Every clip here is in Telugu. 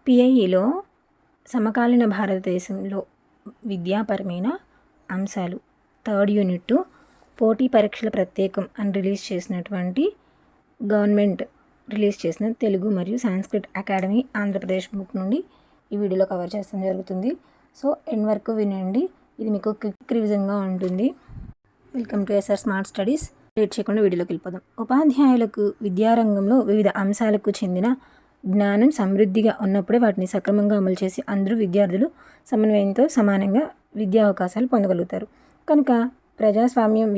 పిఐఈలో సమకాలీన భారతదేశంలో విద్యాపరమైన అంశాలు థర్డ్ యూనిట్ పోటీ పరీక్షల ప్రత్యేకం అని రిలీజ్ చేసినటువంటి గవర్నమెంట్ రిలీజ్ చేసిన తెలుగు మరియు సంస్కృత్ అకాడమీ ఆంధ్రప్రదేశ్ బుక్ నుండి ఈ వీడియోలో కవర్ చేయడం జరుగుతుంది. సో ఎండ్ వరకు వినండి, ఇది మీకు క్విక్ రివిజన్గా ఉంటుంది. Welcome to SR smart studies. Late చేయకుండా వీడియోలోకి వెళ్ళిపోదాం. ఉపాధ్యాయులకు విద్యారంగంలో వివిధ అంశాలకు చెందిన జ్ఞానం సమృద్ధిగా ఉన్నప్పుడే వాటిని సక్రమంగా అమలు చేసి అందరూ విద్యార్థులు సమన్వయంతో సమానంగా విద్యా అవకాశాలు పొందగలుగుతారు. కనుక ప్రజాస్వామ్యం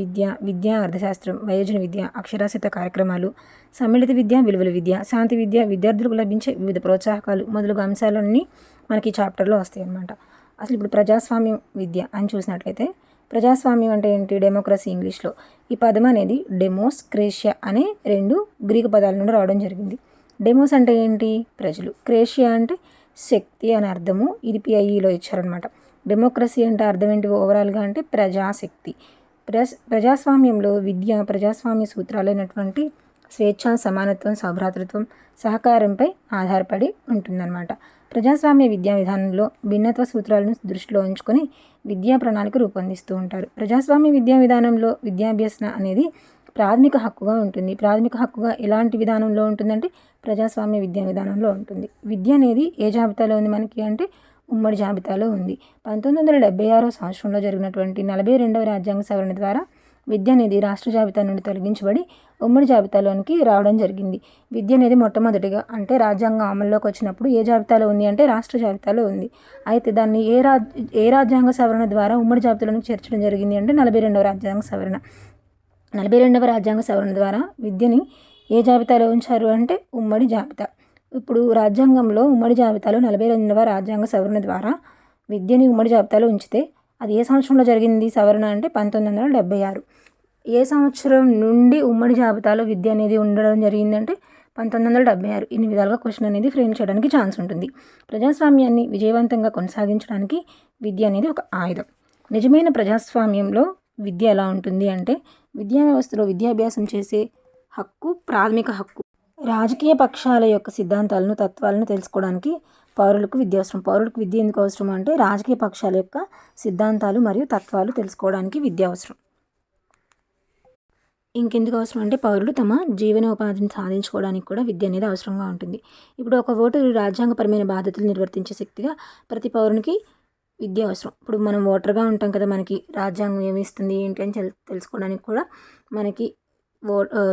విద్యా అర్థశాస్త్రం, వయోజన విద్య, అక్షరాస్యత కార్యక్రమాలు, సమ్మిళిత విద్య, విలువల విద్య, శాంతి విద్య, విద్యార్థులకు లభించే వివిధ ప్రోత్సాహకాలు మొదలగు అంశాలన్నీ మనకి చాప్టర్లో వస్తాయి అన్నమాట. అసలు ఇప్పుడు ప్రజాస్వామ్యం విద్య అని చూసినట్లయితే, ప్రజాస్వామ్యం అంటే ఏంటి? డెమోక్రసీ ఇంగ్లీష్లో. ఈ పదం అనేది డెమోస్, క్రేషియా అనే 2 గ్రీకు పదాల నుండి రావడం జరిగింది. డెమోస్ అంటే ఏంటి? ప్రజలు. క్రేషియా అంటే శక్తి అని అర్థము. ఇది పిఐఈలో ఇచ్చారనమాట. డెమోక్రసీ అంటే అర్థం ఏంటి ఓవరాల్గా అంటే ప్రజాశక్తి. ప్రజాస్వామ్యంలో విద్య ప్రజాస్వామ్య సూత్రాలైనటువంటి స్వేచ్ఛ, సమానత్వం, సౌభ్రాతృత్వం, సహకారంపై ఆధారపడి ఉంటుందన్నమాట. ప్రజాస్వామ్య విద్యా విధానంలో భిన్నత్వ సూత్రాలను దృష్టిలో ఉంచుకొని విద్యా ప్రణాళిక రూపొందిస్తూ ఉంటారు. ప్రజాస్వామ్య విద్యా విధానంలో విద్యాభ్యసన అనేది ప్రాథమిక హక్కుగా ఉంటుంది. ప్రాథమిక హక్కుగా ఎలాంటి విధానంలో ఉంటుందంటే ప్రజాస్వామ్య విద్యా విధానంలో ఉంటుంది. విద్య అనేది ఏ జాబితాలో ఉంది మనకి అంటే ఉమ్మడి జాబితాలో ఉంది. 1976 సంవత్సరంలో జరిగినటువంటి 42వ రాజ్యాంగ సవరణ ద్వారా విద్య అనేది రాష్ట్ర జాబితా నుండి తొలగించబడి ఉమ్మడి జాబితాలోనికి రావడం జరిగింది. విద్య అనేది మొట్టమొదటిగా అంటే రాజ్యాంగం అమల్లోకి వచ్చినప్పుడు ఏ జాబితాలో ఉంది అంటే రాష్ట్ర జాబితాలో ఉంది. అయితే దాన్ని ఏ రాజ్యాంగ సవరణ ద్వారా ఉమ్మడి జాబితాలోనికి చేర్చడం జరిగింది అంటే 42వ రాజ్యాంగ సవరణ. 42వ రాజ్యాంగ సవరణ ద్వారా విద్యని ఏ జాబితాలో ఉంచారు అంటే ఉమ్మడి జాబితా. ఇప్పుడు రాజ్యాంగంలో ఉమ్మడి జాబితాలో 42వ రాజ్యాంగ సవరణ ద్వారా విద్యని ఉమ్మడి జాబితాలో ఉంచితే అది ఏ సంవత్సరంలో జరిగింది సవరణ అంటే 1976. ఏ సంవత్సరం నుండి ఉమ్మడి జాబితాలో విద్య అనేది ఉండడం జరిగిందంటే 1976. ఇన్ని విధాలుగా క్వశ్చన్ అనేది ఫ్రేమ్ చేయడానికి ఛాన్స్ ఉంటుంది. ప్రజాస్వామ్యాన్ని విజయవంతంగా కొనసాగించడానికి విద్య అనేది ఒక ఆయుధం. నిజమైన ప్రజాస్వామ్యంలో విద్య ఎలా ఉంటుంది అంటే విద్యా వ్యవస్థలో విద్యాభ్యాసం చేసే హక్కు ప్రాథమిక హక్కు. రాజకీయ పక్షాల యొక్క సిద్ధాంతాలను, తత్వాలను తెలుసుకోవడానికి పౌరులకు విద్య అవసరం. పౌరులకు విద్య ఎందుకు అవసరం అంటే రాజకీయ పక్షాల యొక్క సిద్ధాంతాలు మరియు తత్వాలు తెలుసుకోవడానికి విద్య అవసరం. ఇంకెందుకు అవసరం అంటే పౌరులు తమ జీవనోపాధిని సాధించుకోవడానికి కూడా విద్య అనేది అవసరంగా ఉంటుంది. ఇప్పుడు ఒక ఓటరు రాజ్యాంగపరమైన బాధ్యతలు నిర్వర్తించే శక్తిగా ప్రతి పౌరునికి విద్య అవసరం. ఇప్పుడు మనం ఓటర్గా ఉంటాం కదా, మనకి రాజ్యాంగం ఏమి ఇస్తుంది ఏంటి అని తెలుసుకోవడానికి కూడా మనకి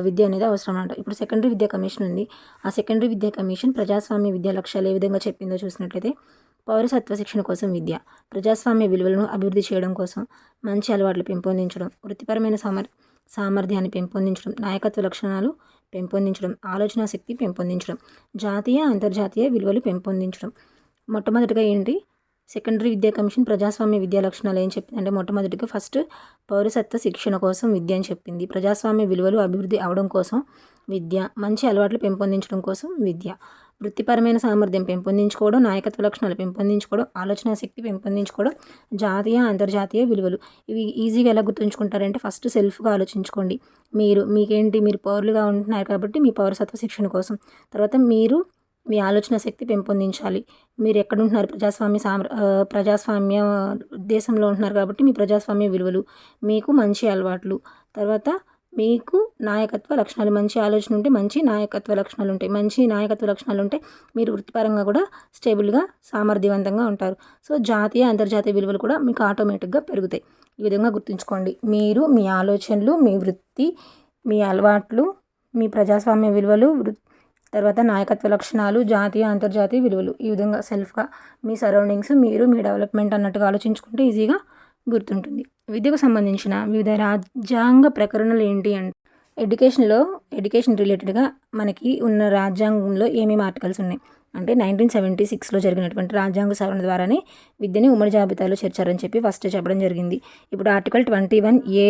విద్య అనేది అవసరం అంట. ఇప్పుడు సెకండరీ విద్యా కమిషన్ ఉంది. ఆ సెకండరీ విద్యా కమిషన్ ప్రజాస్వామ్య విద్యా లక్ష్యాలు ఏ విధంగా చెప్పిందో చూసినట్లయితే, పౌరసత్వ శిక్షణ కోసం విద్య, ప్రజాస్వామ్య విలువలను అభివృద్ధి చేయడం కోసం మంచి అలవాట్లు పెంపొందించడం, వృత్తిపరమైన సామర్థ్యాన్ని పెంపొందించడం, నాయకత్వ లక్షణాలు పెంపొందించడం, ఆలోచన శక్తి పెంపొందించడం, జాతీయ అంతర్జాతీయ విలువలు పెంపొందించడం. మొట్టమొదటిగా ఏంటి సెకండరీ విద్యా కమిషన్ ప్రజాస్వామ్య విద్యా లక్షణాలు ఏం చెప్పింది అంటే మొట్టమొదటిగా ఫస్ట్ పౌరసత్వ శిక్షణ కోసం విద్య అని చెప్పింది. ప్రజాస్వామ్య విలువలు అభివృద్ధి అవడం కోసం విద్య, మంచి అలవాట్లు పెంపొందించడం కోసం విద్య, వృత్తిపరమైన సామర్థ్యం పెంపొందించుకోవడం, నాయకత్వ లక్షణాలు పెంపొందించుకోవడం, ఆలోచన శక్తి పెంపొందించుకోవడం, జాతీయ అంతర్జాతీయ విలువలు. ఇవి ఈజీగా ఎలా గుర్తుంచుకుంటారంటే ఫస్ట్ సెల్ఫ్గా ఆలోచించుకోండి. మీరు పౌరులుగా ఉంటున్నారు కాబట్టి మీ పౌరసత్వ శిక్షణ కోసం. తర్వాత మీరు మీ ఆలోచన శక్తి పెంపొందించాలి. మీరు ఎక్కడ ఉంటున్నారు ప్రజాస్వామ్య దేశంలో ఉంటున్నారు కాబట్టి మీ ప్రజాస్వామ్య విలువలు, మీకు మంచి అలవాట్లు, తర్వాత మీకు నాయకత్వ లక్షణాలు. మంచి ఆలోచన ఉంటే మంచి నాయకత్వ లక్షణాలు ఉంటాయి. మంచి నాయకత్వ లక్షణాలు ఉంటే మీరు వృత్తిపరంగా కూడా స్టేబుల్గా సామర్థ్యవంతంగా ఉంటారు. సో జాతీయ అంతర్జాతీయ విలువలు కూడా మీకు ఆటోమేటిక్గా పెరుగుతాయి. ఈ విధంగా గుర్తుంచుకోండి. మీరు మీ ఆలోచనలు, మీ వృత్తి, మీ అలవాట్లు, మీ ప్రజాస్వామ్య విలువలు, తర్వాత నాయకత్వ లక్షణాలు, జాతీయ అంతర్జాతీయ విలువలు. ఈ విధంగా సెల్ఫ్గా మీ సరౌండింగ్స్, మీరు మీ డెవలప్మెంట్ అన్నట్టుగా ఆలోచించుకుంటే ఈజీగా గుర్తుంటుంది. విద్యకు సంబంధించిన వివిధ రాజ్యాంగ ప్రకరణలు ఏంటి అంటే ఎడ్యుకేషన్ రిలేటెడ్గా మనకి ఉన్న రాజ్యాంగంలో ఏమేమి ఆర్టికల్స్ ఉన్నాయి అంటే 1976లో జరిగినటువంటి రాజ్యాంగ సవరణ ద్వారానే విద్యని ఉమ్మడి జాబితాలో చేర్చారని చెప్పి ఫస్ట్ చెప్పడం జరిగింది. ఇప్పుడు article 21A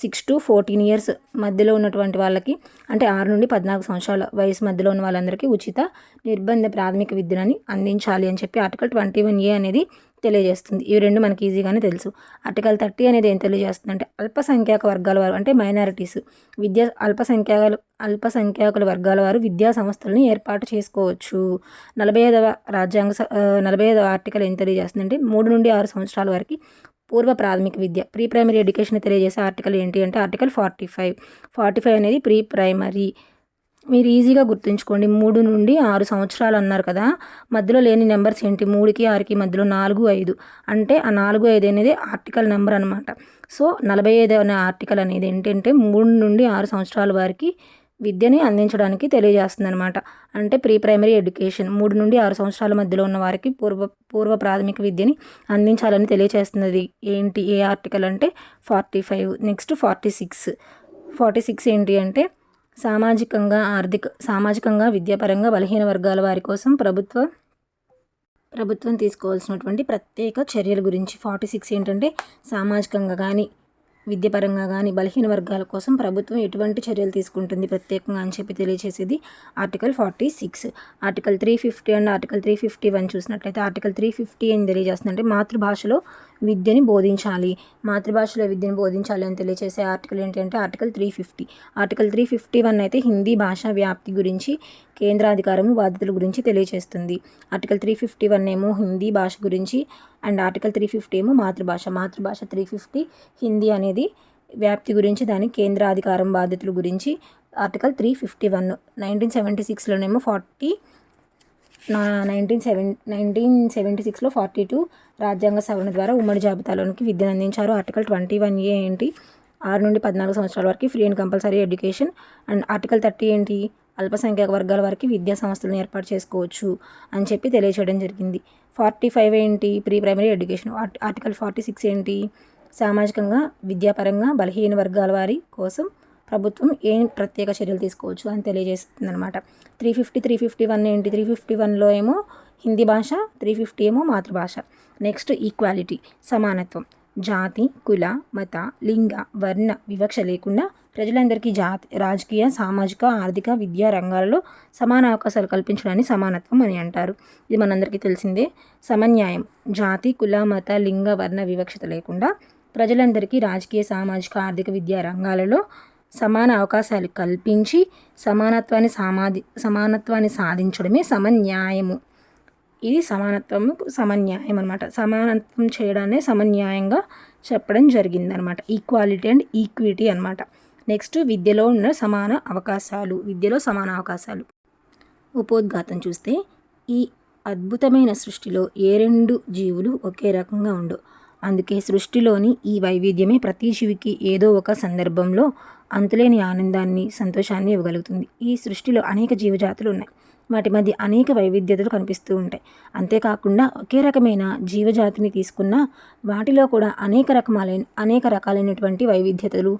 six to 14 years మధ్యలో ఉన్నటువంటి వాళ్ళకి, అంటే 6 నుండి 14 సంవత్సరాల వయసు మధ్యలో ఉన్న వాళ్ళందరికీ ఉచిత నిర్బంధ ప్రాథమిక విద్యని అందించాలి అని చెప్పి ఆర్టికల్ 21A అనేది తెలియజేస్తుంది. ఇవి రెండు మనకి ఈజీగానే తెలుసు. ఆర్టికల్ 30 అనేది ఏం తెలియజేస్తుంది అంటే అల్పసంఖ్యాక వర్గాల వారు, అంటే మైనారిటీస్ అల్పసంఖ్యాకుల వర్గాల వారు విద్యా సంస్థలను ఏర్పాటు చేసుకోవచ్చు. 45వ ఆర్టికల్ ఏం తెలియజేస్తుంది అంటే 3 నుండి 6 సంవత్సరాల వరకు పూర్వ ప్రాథమిక విద్య, ప్రీ ప్రైమరీ ఎడ్యుకేషన్ తెలియజేసే ఆర్టికల్ ఏంటి అంటే ఆర్టికల్ 45 అనేది ప్రీ ప్రైమరీ. మీరు ఈజీగా గుర్తుంచుకోండి, 3 నుండి 6 సంవత్సరాలు అన్నారు కదా, మధ్యలో లేని నెంబర్స్ ఏంటి, 3కి 6కి మధ్యలో 4, 5, అంటే ఆ 4, 5 అనేది ఆర్టికల్ నెంబర్ అనమాట. సో 45 అనే ఆర్టికల్ అనేది ఏంటంటే 3 నుండి 6 సంవత్సరాల వారికి విద్యని అందించడానికి తెలియజేస్తుంది అనమాట. అంటే ప్రీ ప్రైమరీ ఎడ్యుకేషన్ 3 నుండి 6 సంవత్సరాల మధ్యలో ఉన్న వారికి పూర్వ ప్రాథమిక విద్యని అందించాలని తెలియజేస్తున్నది ఏంటి, ఏ ఆర్టికల్ అంటే 45. నెక్స్ట్ 46 ఏంటి అంటే సామాజికంగా విద్యాపరంగా బలహీన వర్గాల వారి కోసం ప్రభుత్వం తీసుకోవాల్సినటువంటి ప్రత్యేక చర్యల గురించి. 46 ఏంటంటే సామాజికంగా కానీ విద్యాపరంగా కానీ బలహీన వర్గాల కోసం ప్రభుత్వం ఎటువంటి చర్యలు తీసుకుంటుంది ప్రత్యేకంగా అని చెప్పి తెలియజేసేది ఆర్టికల్ 46. ఆర్టికల్ 350 అండ్ ఆర్టికల్ 351 చూసినట్లయితే ఆర్టికల్ 350 ఏం తెలియజేస్తుంది అంటే మాతృభాషలో విద్యని బోధించాలి అని తెలియజేసే ఆర్టికల్ ఏంటంటే ఆర్టికల్ 350. ఆర్టికల్ 351 అయితే హిందీ భాషా వ్యాప్తి గురించి, కేంద్రాధికారము బాధ్యతల గురించి తెలియజేస్తుంది. ఆర్టికల్ 351 ఏమో హిందీ భాష గురించి అండ్ ఆర్టికల్ 350 ఏమో మాతృభాష 350 హిందీ అనేది వ్యాప్తి గురించి, దాని కేంద్రాధికారం బాధ్యతల గురించి. ఆర్టికల్ 351 1976లోనేమో 1976లో 42 రాజ్యాంగ సవరణ ద్వారా ఉమ్మడి జాబితాలోనికి విద్యను అందించారు. ఆర్టికల్ 21A ఏంటి, 6 నుండి 14 సంవత్సరాల వరకు free and compulsory education. And article 30 ఏంటి, అల్పసంఖ్యాక వర్గాల వారికి విద్యా సంస్థలను ఏర్పాటు చేసుకోవచ్చు అని చెప్పి తెలియచేయడం జరిగింది. 45 ఏంటి, ప్రీ ప్రైమరీ ఎడ్యుకేషన్. ఆర్టికల్ 46 ఏంటి, సామాజికంగా విద్యాపరంగా బలహీన వర్గాల వారి కోసం ప్రభుత్వం ఏం ప్రత్యేక చర్యలు తీసుకోవచ్చు అని తెలియజేస్తుంది అనమాట. 351 ఏంటి, 351లో ఏమో హిందీ భాష, 350 ఏమో మాతృభాష. నెక్స్ట్ ఈక్వాలిటీ, సమానత్వం. జాతి, కుల, మత, లింగ, వర్ణ వివక్ష లేకుండా ప్రజలందరికీ రాజకీయ, సామాజిక, ఆర్థిక, విద్యా రంగాలలో సమాన అవకాశాలు కల్పించడాన్ని సమానత్వం అని అంటారు. ఇది మనందరికీ తెలిసిందే. సమన్యాయం, జాతి, కుల, మత, లింగ, వర్ణ వివక్షత లేకుండా ప్రజలందరికీ రాజకీయ, సామాజిక, ఆర్థిక, విద్యా రంగాలలో సమాన అవకాశాలు కల్పించి సమానత్వాన్ని సాధించడమే సమన్యాయము. ఇది సమన్యాయం అనమాట. సమానత్వం చేయడాన్ని సమన్యాయంగా చెప్పడం జరిగిందనమాట. ఈక్వాలిటీ అండ్ ఈక్విటీ అనమాట. నెక్స్ట్ విద్యలో సమాన అవకాశాలు. ఉపోద్ఘాతం చూస్తే, ఈ అద్భుతమైన సృష్టిలో ఏ 2 జీవులు ఒకే రకంగా ఉండవు. అందుకే సృష్టిలోని ఈ వైవిధ్యమే ప్రతి జీవికి ఏదో ఒక సందర్భంలో అంతులేని ఆనందాన్ని, సంతోషాన్ని ఇవ్వగలుగుతుంది. ఈ సృష్టిలో అనేక జీవజాతులు ఉన్నాయి. వాటి మధ్య అనేక వైవిధ్యతలు కనిపిస్తూ ఉంటాయి. అంతేకాకుండా ఒకే రకమైన జీవజాతిని తీసుకున్న వాటిలో కూడా అనేక రకాలైనటువంటి వైవిధ్యతలు,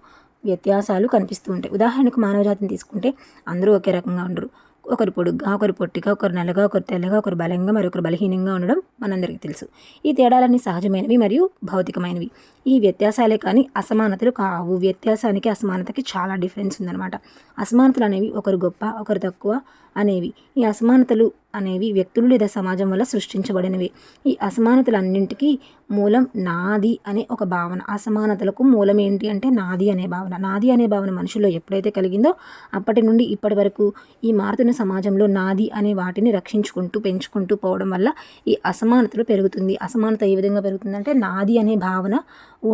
వ్యత్యాసాలు కనిపిస్తూ ఉంటాయి. ఉదాహరణకు మానవ జాతిని తీసుకుంటే అందరూ ఒకే రకంగా ఉండరు. ఒకరు పొడుగ్గా, ఒకరు పొట్టిగా, ఒకరు నల్లగా, ఒకరు తెల్లగా, ఒకరు బలంగా, మరొకరు బలహీనంగా ఉండడం మనందరికీ తెలుసు. ఈ తేడాలన్నీ సహజమైనవి మరియు భౌతికమైనవి. ఈ వ్యత్యాసాలే కానీ అసమానతలు కావు. వ్యత్యాసానికి అసమానతకి చాలా డిఫరెన్స్ ఉందన్నమాట. అసమానతలు అనేవి ఒకరు గొప్ప, ఒకరు తక్కువ అనేవి. ఈ అసమానతలు అనేవి వ్యక్తులు లేదా సమాజం వల్ల సృష్టించబడినవి. ఈ అసమానతలన్నింటికీ మూలం నాది అనే ఒక భావన. అసమానతలకు మూలం ఏంటి అంటే నాది అనే భావన మనుషుల్లో ఎప్పుడైతే కలిగిందో అప్పటి నుండి ఇప్పటి వరకు ఈ మారుతున్న సమాజంలో నాది అనే వాటిని రక్షించుకుంటూ పెంచుకుంటూ పోవడం వల్ల ఈ అసమానతలు పెరుగుతుంది. అసమానత ఏ విధంగా పెరుగుతుందంటే నాది అనే భావన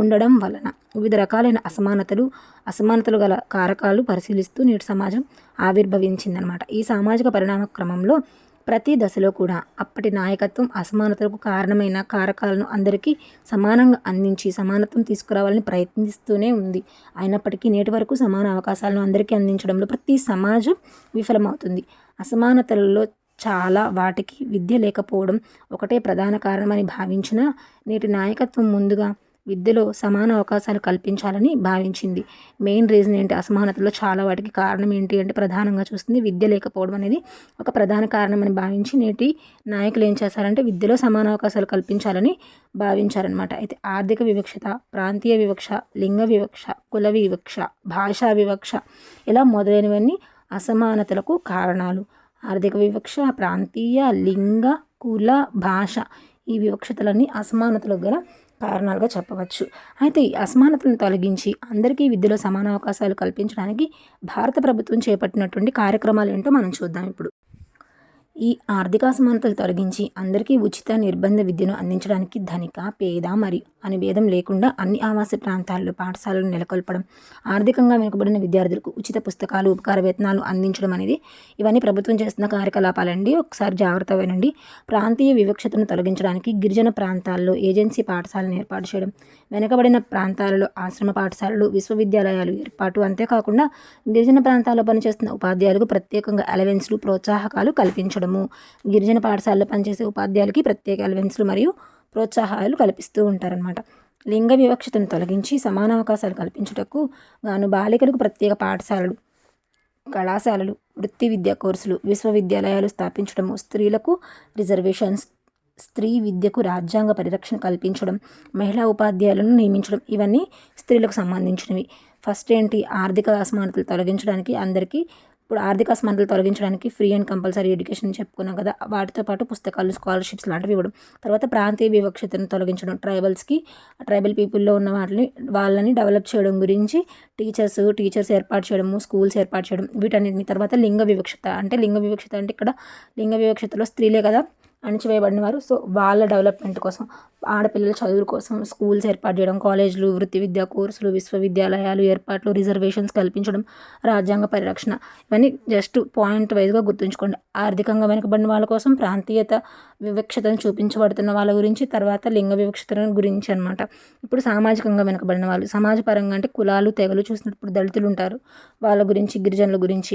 ఉండడం వలన. వివిధ రకాలైన అసమానతలు గల కారకాలు పరిశీలిస్తూ నేటి సమాజం ఆవిర్భవించిందనమాట. ఈ సామాజిక పరిణామ క్రమంలో ప్రతి దశలో కూడా అప్పటి నాయకత్వం అసమానతలకు కారణమైన కారకాలను అందరికీ సమానంగా అందించి సమానత్వం తీసుకురావాలని ప్రయత్నిస్తూనే ఉంది. అయినప్పటికీ నేటి వరకు సమాన అవకాశాలను అందరికీ అందించడంలో ప్రతి సమాజం విఫలమవుతుంది. అసమానతలలో చాలా వాటికి విద్య లేకపోవడం ఒకటే ప్రధాన కారణమని భావించిన నేటి నాయకత్వం ముందుగా విద్యలో సమాన అవకాశాలు కల్పించాలని భావించింది. మెయిన్ రీజన్ ఏంటి? అసమానతలో చాలా వాటికి కారణం ఏంటి అంటే ప్రధానంగా చూస్తుంది విద్య లేకపోవడం అనేది ఒక ప్రధాన కారణమని భావించి నేటి నాయకులు ఏం చేశారంటే విద్యలో సమాన అవకాశాలు కల్పించాలని భావించారనమాట. అయితే ఆర్థిక వివక్షత, ప్రాంతీయ వివక్ష, లింగ వివక్ష, కుల వివక్ష, భాషా వివక్ష ఇలా మొదలైనవన్నీ అసమానతలకు కారణాలు. ఆర్థిక వివక్ష, ప్రాంతీయ, లింగ, కుల, భాష ఈ వివక్షతలన్నీ అసమానతలకు గల కారణాలుగా చెప్పవచ్చు. అయితే ఈ అసమానతలను తొలగించి అందరికీ విద్యలో సమాన అవకాశాలు కల్పించడానికి భారత ప్రభుత్వం చేపట్టినటువంటి కార్యక్రమాలు ఏంటో మనం చూద్దాం ఇప్పుడు. ఈ ఆర్థిక అసమానతలు తొలగించి అందరికీ ఉచిత నిర్బంధ విద్యను అందించడానికి ధనిక, పేద మరియు అని భేదం లేకుండా అన్ని ఆవాస ప్రాంతాల్లో పాఠశాలలు నెలకొల్పడం, ఆర్థికంగా వెనుకబడిన విద్యార్థులకు ఉచిత పుస్తకాలు, ఉపకార వేతనాలు అందించడం అనేది ఇవన్నీ ప్రభుత్వం చేస్తున్న కార్యకలాపాలండి. ఒకసారి జాగ్రత్త వినండి. ప్రాంతీయ వివక్షతను తొలగించడానికి గిరిజన ప్రాంతాల్లో ఏజెన్సీ పాఠశాలను ఏర్పాటు చేయడం, వెనుకబడిన ప్రాంతాలలో ఆశ్రమ పాఠశాలలు, విశ్వవిద్యాలయాలు ఏర్పాటు, అంతేకాకుండా గిరిజన ప్రాంతాల్లో పనిచేస్తున్న ఉపాధ్యాయులకు ప్రత్యేకంగా అలవెన్స్లు, ప్రోత్సాహకాలు కల్పించడము. గిరిజన పాఠశాలలో పనిచేసే ఉపాధ్యాయులకి ప్రత్యేక అలవెన్స్లు మరియు ప్రోత్సాహాలు కల్పిస్తూ ఉంటారనమాట. లింగ వివక్షతను తొలగించి సమాన అవకాశాలు కల్పించుటకు గాను బాలికలకు ప్రత్యేక పాఠశాలలు, కళాశాలలు, వృత్తి విద్యా కోర్సులు, విశ్వవిద్యాలయాలు స్థాపించడము, స్త్రీలకు రిజర్వేషన్స్, స్త్రీ విద్యకు రాజ్యాంగ పరిరక్షణ కల్పించడం, మహిళా ఉపాధ్యాయులను నియమించడం ఇవన్నీ స్త్రీలకు సంబంధించినవి. ఫస్ట్ ఏంటి? ఆర్థిక అసమానతలు తొలగించడానికి అందరికీ ఇప్పుడు ఆర్థిక అసమానతలు తొలగించడానికి ఫ్రీ అండ్ కంపల్సరీ ఎడ్యుకేషన్ చెప్పుకున్నాం కదా, వాటితో పాటు పుస్తకాలు, స్కాలర్షిప్స్ లాంటివి ఇవ్వడం. తర్వాత ప్రాంతీయ వివక్షతను తొలగించడం, ట్రైబల్ పీపుల్లో ఉన్న వాళ్ళని డెవలప్ చేయడం గురించి టీచర్స్ ఏర్పాటు చేయడము, స్కూల్స్ ఏర్పాటు చేయడం వీటన్నిటిని. తర్వాత లింగ వివక్షత అంటే ఇక్కడ లింగ వివక్షతలో స్త్రీలే కదా అణచివేయబడిన వారు. సో వాళ్ళ డెవలప్మెంట్ కోసం, ఆడపిల్లల చదువుల కోసం స్కూల్స్ ఏర్పాటు చేయడం, కాలేజీలు, వృత్తి విద్యా కోర్సులు, విశ్వవిద్యాలయాలు ఏర్పాట్లు, రిజర్వేషన్స్ కల్పించడం, రాజ్యాంగ పరిరక్షణ ఇవన్నీ జస్ట్ పాయింట్ వైజ్గా గుర్తుంచుకోండి. ఆర్థికంగా వెనుకబడిన వాళ్ళ కోసం ప్రాంతీయత వివక్షతను చూపించబడుతున్న వాళ్ళ గురించి, తర్వాత లింగ వివక్షతను గురించి అనమాట. ఇప్పుడు సామాజికంగా వెనుకబడిన వాళ్ళు, సమాజపరంగా అంటే కులాలు, తెగలు చూసినప్పుడు దళితులు ఉంటారు, వాళ్ళ గురించి, గిరిజనుల గురించి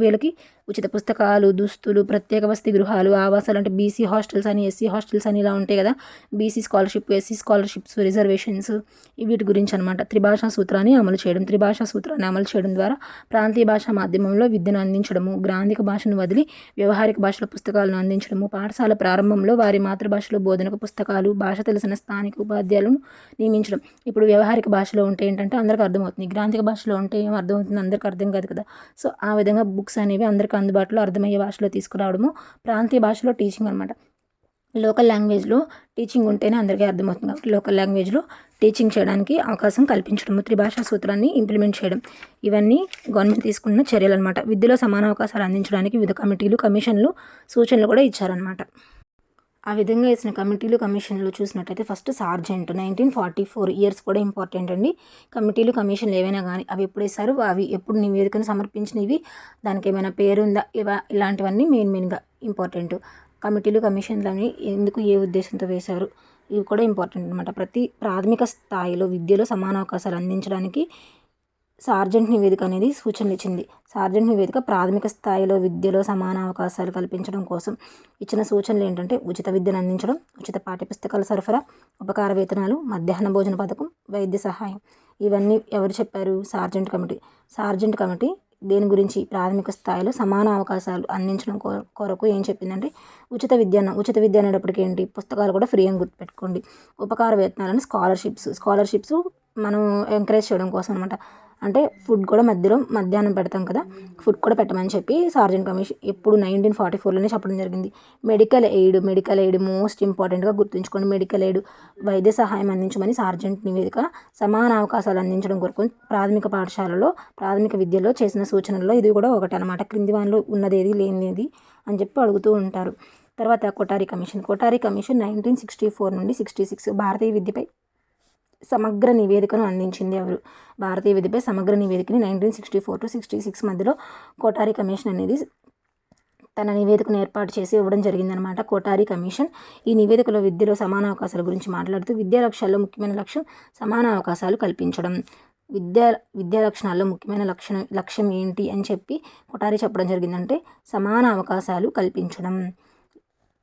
వీళ్ళకి ఉచిత పుస్తకాలు, దుస్తులు, ప్రత్యేక వసతి గృహాలు, ఆవాసాలు అంటే బీసీ హాస్టల్స్ అని, ఎస్సీ హాస్టల్స్ అని ఇలా ఉంటాయి కదా, BC scholarship, SC scholarships, reservations వీటి గురించి అనమాట. త్రిభాషా సూత్రాన్ని అమలు చేయడం ద్వారా ప్రాంతీయ భాషా మాధ్యమంలో విద్యను అందించడము, గ్రాంధిక భాషను వదిలి వ్యవహారిక భాషల పుస్తకాలను అందించడము, పాఠశాల ప్రారంభంలో వారి మాతృభాషలో బోధనకు పుస్తకాలు, భాష తెలిసిన స్థానిక ఉపాధ్యాయులను నియమించడం. ఇప్పుడు వ్యవహారిక భాషలో ఉంటే ఏంటంటే అందరికీ అర్థమవుతుంది, గ్రాంధిక భాషలో ఉంటే ఏం అర్థమవుతుంది, అందరికీ అర్థం కాదు కదా. సో ఆ విధంగా బుక్స్ అనేవి అందరికీ అందుబాటులో అర్థమయ్యే భాషలో తీసుకురావడము. ప్రాంతీయ భాషలో టీచింగ్ అనమాట. లోకల్ లాంగ్వేజ్లో టీచింగ్ ఉంటేనే అందరికీ అర్థమవుతుంది కాబట్టి లోకల్ లాంగ్వేజ్లో టీచింగ్ చేయడానికి అవకాశం కల్పించడము, త్రిభాషా సూత్రాన్ని ఇంప్లిమెంట్ చేయడం ఇవన్నీ గవర్నమెంట్ తీసుకున్న చర్యలు అనమాట. విద్యలో సమాన అవకాశాలు అందించడానికి వివిధ కమిటీలు, కమిషన్లు, సూచనలు కూడా ఇచ్చారనమాట. ఆ విధంగా వేసిన కమిటీలు, కమిషన్లు చూసినట్టయితే ఫస్ట్ సార్జెంట్ 1944 ఇయర్స్ కూడా ఇంపార్టెంట్ అండి. కమిటీలు, కమిషన్లు ఏవైనా కానీ అవి ఎప్పుడు వేశారు, అవి ఎప్పుడు నివేదికను సమర్పించినవి, దానికి ఏమైనా పేరు ఉందా, ఇలాంటివన్నీ మెయిన్గా ఇంపార్టెంట్. కమిటీలు, కమిషన్లని ఎందుకు, ఏ ఉద్దేశంతో వేశారు ఇవి కూడా ఇంపార్టెంట్ అనమాట. ప్రతి ప్రాథమిక స్థాయిలో విద్యలో సమాన అవకాశాలు అందించడానికి సార్జెంట్ నివేదిక అనేది సూచనలు ఇచ్చింది. సార్జెంట్ నివేదిక ప్రాథమిక స్థాయిలో విద్యలో సమాన అవకాశాలు కల్పించడం కోసం ఇచ్చిన సూచనలు ఏంటంటే ఉచిత విద్యను అందించడం, ఉచిత పాఠ్యపుస్తకాల సరఫరా, ఉపకార వేతనాలు, మధ్యాహ్న భోజన పథకం, వైద్య సహాయం. ఇవన్నీ ఎవరు చెప్పారు? సార్జెంట్ కమిటీ దేని గురించి? ప్రాథమిక స్థాయిలో సమాన అవకాశాలు అందించడం కొరకు ఏం చెప్పిందంటే ఉచిత విద్య అనేటప్పటికి ఏంటి, పుస్తకాలు కూడా ఫ్రీ అని గుర్తుపెట్టుకోండి. ఉపకార వేతనాలని స్కాలర్షిప్స్ మనం ఎంకరేజ్ చేయడం కోసం అనమాట. అంటే ఫుడ్ కూడా మధ్యాహ్నం పెడతాం కదా, ఫుడ్ కూడా పెట్టమని చెప్పి సార్జెంట్ కమిషన్ ఎప్పుడు 1944లోనే చెప్పడం జరిగింది. మెడికల్ ఎయిడ్ మోస్ట్ ఇంపార్టెంట్గా గుర్తుంచుకోండి. మెడికల్ ఎయిడ్ వైద్య సహాయం అందించమని సార్జెంట్ నివేదిక సమాన అవకాశాలు అందించడం కొరకు ప్రాథమిక పాఠశాలలో, ప్రాథమిక విద్యలో చేసిన సూచనల్లో ఇది కూడా ఒకటి అనమాట. క్రింది వానిలో ఉన్నదేది లేనిది అని చెప్పి అడుగుతూ ఉంటారు. తర్వాత కొఠారి కమిషన్ 1964 నుండి 66 భారతీయ విద్యపై సమగ్ర నివేదికను అందించింది. ఎవరు? భారతీయ విద్యపై సమగ్ర నివేదికని 1964 to 66 మధ్యలో కొఠారి కమిషన్ అనేది తన నివేదికను ఏర్పాటు చేసి ఇవ్వడం జరిగిందనమాట. కొఠారి కమిషన్ ఈ నివేదికలో విద్యలో సమాన అవకాశాల గురించి మాట్లాడుతూ విద్యా లక్ష్యాల్లో ముఖ్యమైన లక్ష్యం సమాన అవకాశాలు కల్పించడం. విద్యా లక్షణాల్లో ముఖ్యమైన లక్ష్యం ఏంటి అని చెప్పి కొఠారి చెప్పడం జరిగిందంటే సమాన అవకాశాలు కల్పించడం.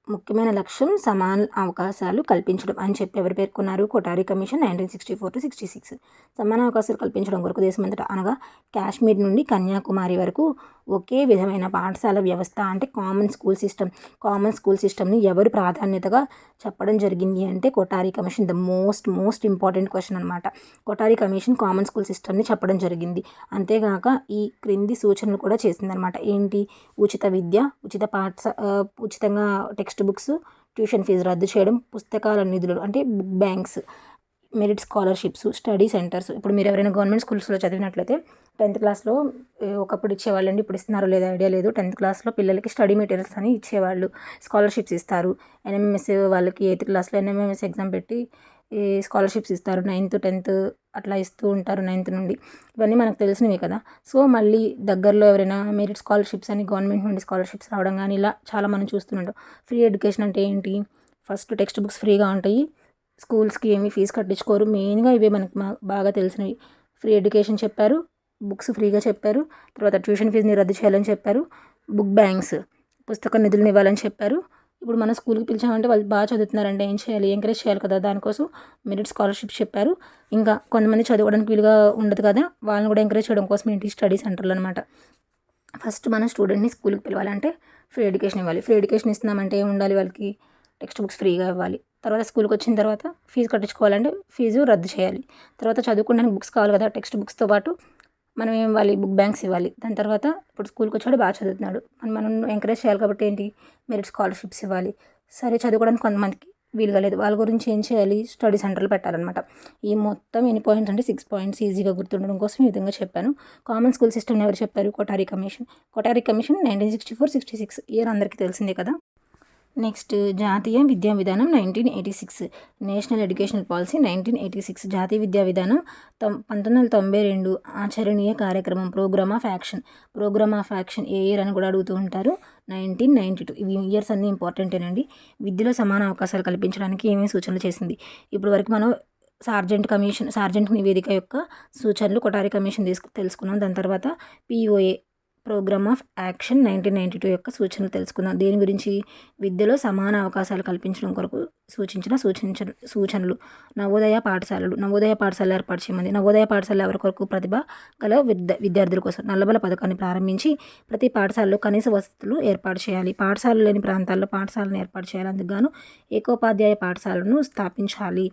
ముఖ్యమైన లక్ష్యం సమాన అవకాశాలు కల్పించడం అని చెప్పి ఎవరు పేర్కొన్నారు? కొఠారి కమిషన్ 1964-66. సమాన అవకాశాలు కల్పించడం కొరకు దేశమంతటా అనగా కాశ్మీర్ నుండి కన్యాకుమారి వరకు ఒకే విధమైన పాఠశాల వ్యవస్థ అంటే కామన్ స్కూల్ సిస్టమ్ని ఎవరు ప్రాధాన్యతగా చెప్పడం జరిగింది అంటే Kothari commission. The most important question అనమాట. కొఠారి కమిషన్ కామన్ స్కూల్ సిస్టమ్ని చెప్పడం జరిగింది. అంతేగాక ఈ క్రింది సూచనలు కూడా చేసిందనమాట. ఏంటి? ఉచిత విద్య, ఉచితంగా టెక్స్ట్ బుక్స్, ట్యూషన్ ఫీజు రద్దు చేయడం, పుస్తకాల నిధులు అంటే book banks, merit scholarships, study centres. ఇప్పుడు మీరు ఎవరైనా గవర్నమెంట్ స్కూల్స్లో చదివినట్లయితే 10th క్లాస్లో ఒకప్పుడు ఇచ్చేవాళ్ళండి, ఇప్పుడు ఇస్తున్నారో లేదో ఐడియా లేదు. 10th క్లాస్లో పిల్లలకి స్టడీ మెటీరియల్స్ అని ఇచ్చేవాళ్ళు, స్కాలర్షిప్స్ ఇస్తారు. ఎన్ఎంఎంఎస్ వాళ్ళకి 8th క్లాస్లో ఎన్ఎంఎంఎస్ ఎగ్జామ్ పెట్టి ఈ స్కాలర్షిప్స్ ఇస్తారు. 9th 10th అట్లా ఇస్తూ ఉంటారు 9th నుండి. ఇవన్నీ మనకు తెలిసినవి కదా. సో మళ్ళీ దగ్గరలో ఎవరైనా మెరిట్ స్కాలర్షిప్స్ అని గవర్నమెంట్ నుండి స్కాలర్షిప్స్ రావడం కానీ ఇలా చాలా మనం చూస్తుంటాం. ఫ్రీ ఎడ్యుకేషన్ అంటే ఏంటి? ఫస్ట్ టెక్స్ట్ బుక్స్ ఫ్రీగా ఉంటాయి, స్కూల్స్కి ఏమీ ఫీజు కట్టించుకోరు. మెయిన్గా ఇవే మనకు బాగా తెలిసినవి. ఫ్రీ ఎడ్యుకేషన్ చెప్పారు, బుక్స్ ఫ్రీగా చెప్పారు, తర్వాత ట్యూషన్ ఫీజుని రద్దు చేయాలని చెప్పారు, బుక్ బ్యాంక్స్ పుస్తక నిధులను ఇవ్వాలని చెప్పారు. ఇప్పుడు మనం స్కూల్కి పిలిచామంటే వాళ్ళు బాగా చదువుతున్నారంటే ఏం చేయాలి? ఎంకరేజ్ చేయాలి కదా. దానికోసం మెరిట్ స్కాలర్షిప్స్ చెప్పారు. ఇంకా కొంతమంది చదవడానికి వీలుగా ఉండదు కదా, వాళ్ళని కూడా ఎంకరేజ్ చేయడం కోసం ఏంటి? స్టడీ సెంటర్లు అనమాట. ఫస్ట్ మన స్టూడెంట్ని స్కూల్కి పిలవాలంటే ఫ్రీ ఎడ్యుకేషన్ ఇవ్వాలి. ఫ్రీ ఎడ్యుకేషన్ ఇస్తున్నామంటే ఏం ఉండాలి? వాళ్ళకి టెక్స్ట్ బుక్స్ ఫ్రీగా ఇవ్వాలి. తర్వాత స్కూల్కి వచ్చిన తర్వాత ఫీజు కట్టించుకోవాలంటే ఫీజు రద్దు చేయాలి. తర్వాత చదువుకోవడానికి బుక్స్ కావాలి కదా, టెక్స్ట్ బుక్స్తో పాటు మనం ఏం ఇవ్వాలి? బుక్ బ్యాంక్స్ ఇవ్వాలి. దాని తర్వాత ఇప్పుడు స్కూల్కి వచ్చాడు, బాగా చదువుతున్నాడు, మనం ఎంకరేజ్ చేయాలి కాబట్టి ఏంటి? మెరిట్ స్కాలర్షిప్స్ ఇవ్వాలి. సరే చదువుకోవడానికి కొంతమందికి వీలుగా లేదు, వాళ్ళ గురించి ఏం చేయాలి? స్టడీ సెంటర్లు పెట్టాలన్నమాట. ఈ మొత్తం ఎన్ని పాయింట్స్ అంటే 6 పాయింట్స్ ఈజీగా గుర్తుండడం కోసం ఈ విధంగా చెప్పాను. కామన్ స్కూల్ సిస్టమ్ ఎవరు చెప్పారు? కొఠారి కమిషన్ 1964-66 ఇయర్ అందరికీ తెలిసిందే కదా. నెక్స్ట్ జాతీయ విద్యా విధానం 1986, నేషనల్ ఎడ్యుకేషనల్ పాలసీ 1986. జాతీయ విద్యా విధానం 1992 ఆచరణీయ కార్యక్రమం programme of action a year అని కూడా అడుగుతూ ఉంటారు. 1992. ఇవి ఇయర్స్ అన్నీ ఇంపార్టెంటేనండి. విద్యలో సమాన అవకాశాలు కల్పించడానికి ఏమేమి సూచనలు చేసింది? ఇప్పుడు వరకు మనం సార్జెంట్ నివేదిక యొక్క సూచనలు కొఠారి కమిషన్ తెలుసుకున్నాం. దాని తర్వాత POA ప్రోగ్రామ్ ఆఫ్ యాక్షన్ 1992 యొక్క సూచనలు తెలుసుకుందాం. దేని గురించి? విద్యలో సమాన అవకాశాలు కల్పించడం కొరకు సూచనలు. నవోదయ పాఠశాలలు ఏర్పాటు చేయమంది. నవోదయ పాఠశాల ఎవరి కొరకు? ప్రతిభ గల విద్యార్థుల కోసం. నల్లబల పథకాన్ని ప్రారంభించి ప్రతి పాఠశాలలో కనీస వసతులు ఏర్పాటు చేయాలి. పాఠశాలలు లేని ప్రాంతాల్లో పాఠశాలను ఏర్పాటు చేయాలి. అందుకు గాను ఏకోపాధ్యాయ పాఠశాలను స్థాపించాలి.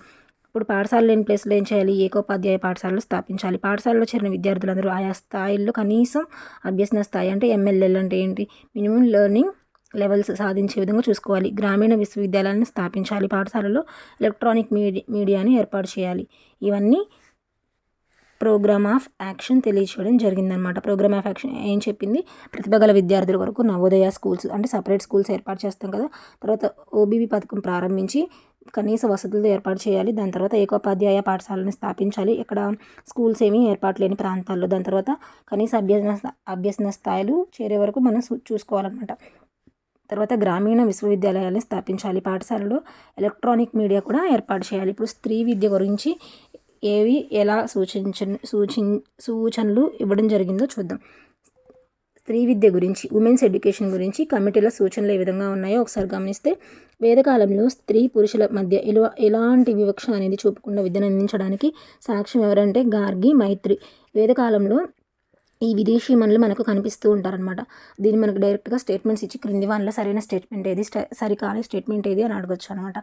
ఇప్పుడు పాఠశాల లేని ప్లేస్లో ఏం చేయాలి? ఏకోపాధ్యాయ పాఠశాలలు స్థాపించాలి. పాఠశాలలో చేరిన విద్యార్థులందరూ ఆయా స్థాయిల్లో కనీసం అభ్యసన స్థాయి అంటే MLL అంటే ఏంటి? మినిమం లెర్నింగ్ లెవెల్స్ సాధించే విధంగా చూసుకోవాలి. గ్రామీణ విశ్వవిద్యాలయాలను స్థాపించాలి. పాఠశాలలో ఎలక్ట్రానిక్ మీడియాని ఏర్పాటు చేయాలి. ఇవన్నీ ప్రోగ్రామ్ ఆఫ్ యాక్షన్ తెలియచేయడం జరిగిందనమాట. ప్రోగ్రామ్ ఆఫ్ యాక్షన్ ఏం చెప్పింది? ప్రతిభ గల విద్యార్థుల వరకు నవోదయ స్కూల్స్ అంటే సపరేట్ స్కూల్స్ ఏర్పాటు చేస్తాం కదా. తర్వాత OBB పథకం ప్రారంభించి కనీస వసతులు ఏర్పాటు చేయాలి. దాని తర్వాత ఏకోపాధ్యాయ పాఠశాలను స్థాపించాలి. ఇక్కడ స్కూల్స్ ఏమీ ఏర్పాటు లేని ప్రాంతాల్లో. దాని తర్వాత కనీస అభ్యసన స్థాయిలు చేరే వరకు మనం చూసుకోవాలన్నమాట. తర్వాత గ్రామీణ విశ్వవిద్యాలయాలను స్థాపించాలి. పాఠశాలలో ఎలక్ట్రానిక్ మీడియా కూడా ఏర్పాటు చేయాలి. ఇప్పుడు స్త్రీ విద్య గురించి ఏవి ఎలా సూచనలు ఇవ్వడం జరిగిందో చూద్దాం. స్త్రీ విద్య గురించి, ఉమెన్స్ ఎడ్యుకేషన్ గురించి కమిటీల సూచనలు ఏ విధంగా ఉన్నాయో ఒకసారి గమనిస్తే, వేదకాలంలో స్త్రీ పురుషుల మధ్య ఎలాంటి వివక్ష అనేది చూపకుండా విద్యను అందించడానికి సాక్ష్యం ఎవరంటే గార్గి మైత్రి. వేదకాలంలో ఈ విదేశీమణులు మనకు కనిపిస్తూ ఉంటారనమాట. దీన్ని మనకు డైరెక్ట్గా స్టేట్మెంట్స్ ఇచ్చి క్రింది వానిలో సరైన స్టేట్మెంట్ ఏది, సరికాని స్టేట్మెంట్ ఏది అని అడగచ్చు అనమాట.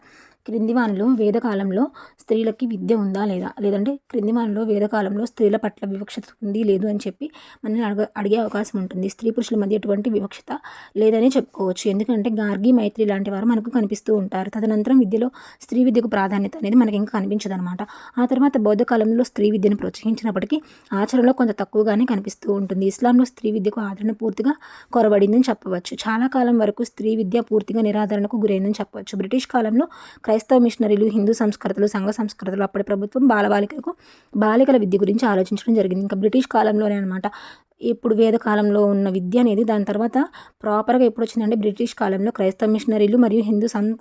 క్రింది వానిలో వేదకాలంలో స్త్రీలకి విద్య ఉందా లేదా, లేదంటే క్రింది వానిలో వేదకాలంలో స్త్రీల పట్ల వివక్షత ఉంది లేదు అని చెప్పి మనల్ని అడిగే అవకాశం ఉంటుంది. స్త్రీ పురుషుల మధ్య ఎటువంటి వివక్షత లేదని చెప్పుకోవచ్చు. ఎందుకంటే గార్గి మైత్రి లాంటి వారు మనకు కనిపిస్తూ ఉంటారు. తదనంతరం విద్యలో స్త్రీ విద్యకు ప్రాధాన్యత అనేది మనకి ఇంకా కనిపించదు అనమాట. ఆ తర్వాత బౌద్ధ కాలంలో స్త్రీ విద్యను ప్రోత్సహించినప్పటికీ ఆచరణలో కొంత తక్కువగానే కనిపిస్తూ ఉంటుంది. ఇస్లాంలో స్త్రీ విద్యకు ఆదరణ పూర్తిగా కొరబడిందని చెప్పవచ్చు. చాలా కాలం వరకు స్త్రీ విద్య పూర్తిగా నిరాదరణకు గురైందని చెప్పవచ్చు. బ్రిటిష్ కాలంలో క్రైస్తవ మిషనరీలు, హిందూ సంస్కృతులు, సంఘ సంస్కృతులు, అప్పటి ప్రభుత్వం బాలికల విద్య గురించి ఆలోచించడం జరిగింది. ఇంకా బ్రిటిష్ కాలంలోనే అనమాట. ఇప్పుడు వేద కాలంలో ఉన్న విద్య అనేది దాని తర్వాత ప్రాపర్గా ఎప్పుడు వచ్చిందంటే బ్రిటిష్ కాలంలో క్రైస్తవ మిషనరీలు మరియు హిందూ సంఘ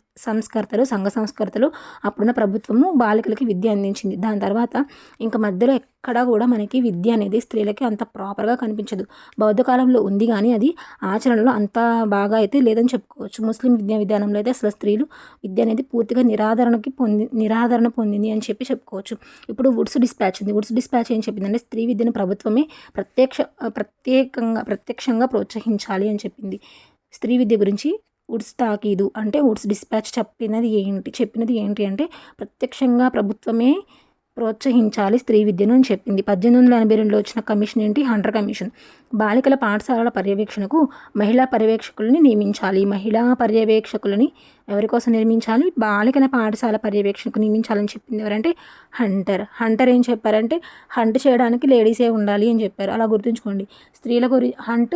సంస్కర్తలు అప్పుడున్న ప్రభుత్వము బాలికలకి విద్య అందించింది. దాని తర్వాత ఇంకా మధ్యలో ఎక్కడ కూడా మనకి విద్య అనేది స్త్రీలకి అంత ప్రాపర్గా కనిపించదు. బౌద్ధ కాలంలో ఉంది కానీ అది ఆచరణలో అంత బాగా అయితే లేదని చెప్పుకోవచ్చు. ముస్లిం విద్యా విధానంలో అయితే అసలు స్త్రీలు విద్య అనేది పూర్తిగా నిరాదరణ పొందింది అని చెప్పుకోవచ్చు. ఇప్పుడు వుడ్స్ డిస్పాచ్ ఉంది. వుడ్స్ డిస్పాచ్ ఏం చెప్పిందంటే స్త్రీ విద్యను ప్రభుత్వమే ప్రత్యక్షంగా ప్రోత్సహించాలి అని చెప్పింది. స్త్రీ విద్య గురించి వుడ్స్ తాకీదు అంటే వుడ్స్ డిస్పాచ్ చెప్పినది ఏంటి అంటే ప్రత్యక్షంగా ప్రభుత్వమే ప్రోత్సహించాలి స్త్రీ విద్యను అని చెప్పింది. 1882లో వచ్చిన కమిషన్ ఏంటి? Hunter commission. బాలికల పాఠశాలల పర్యవేక్షణకు మహిళా పర్యవేక్షకులని నియమించాలి. మహిళా పర్యవేక్షకులని ఎవరి కోసం నిర్మించాలి? బాలికల పాఠశాల పర్యవేక్షణకు నియమించాలని చెప్పింది ఎవరంటే హంటర్ ఏం చెప్పారంటే హంట్ చేయడానికి లేడీసే ఉండాలి అని చెప్పారు. అలా గుర్తుంచుకోండి. స్త్రీల హంట్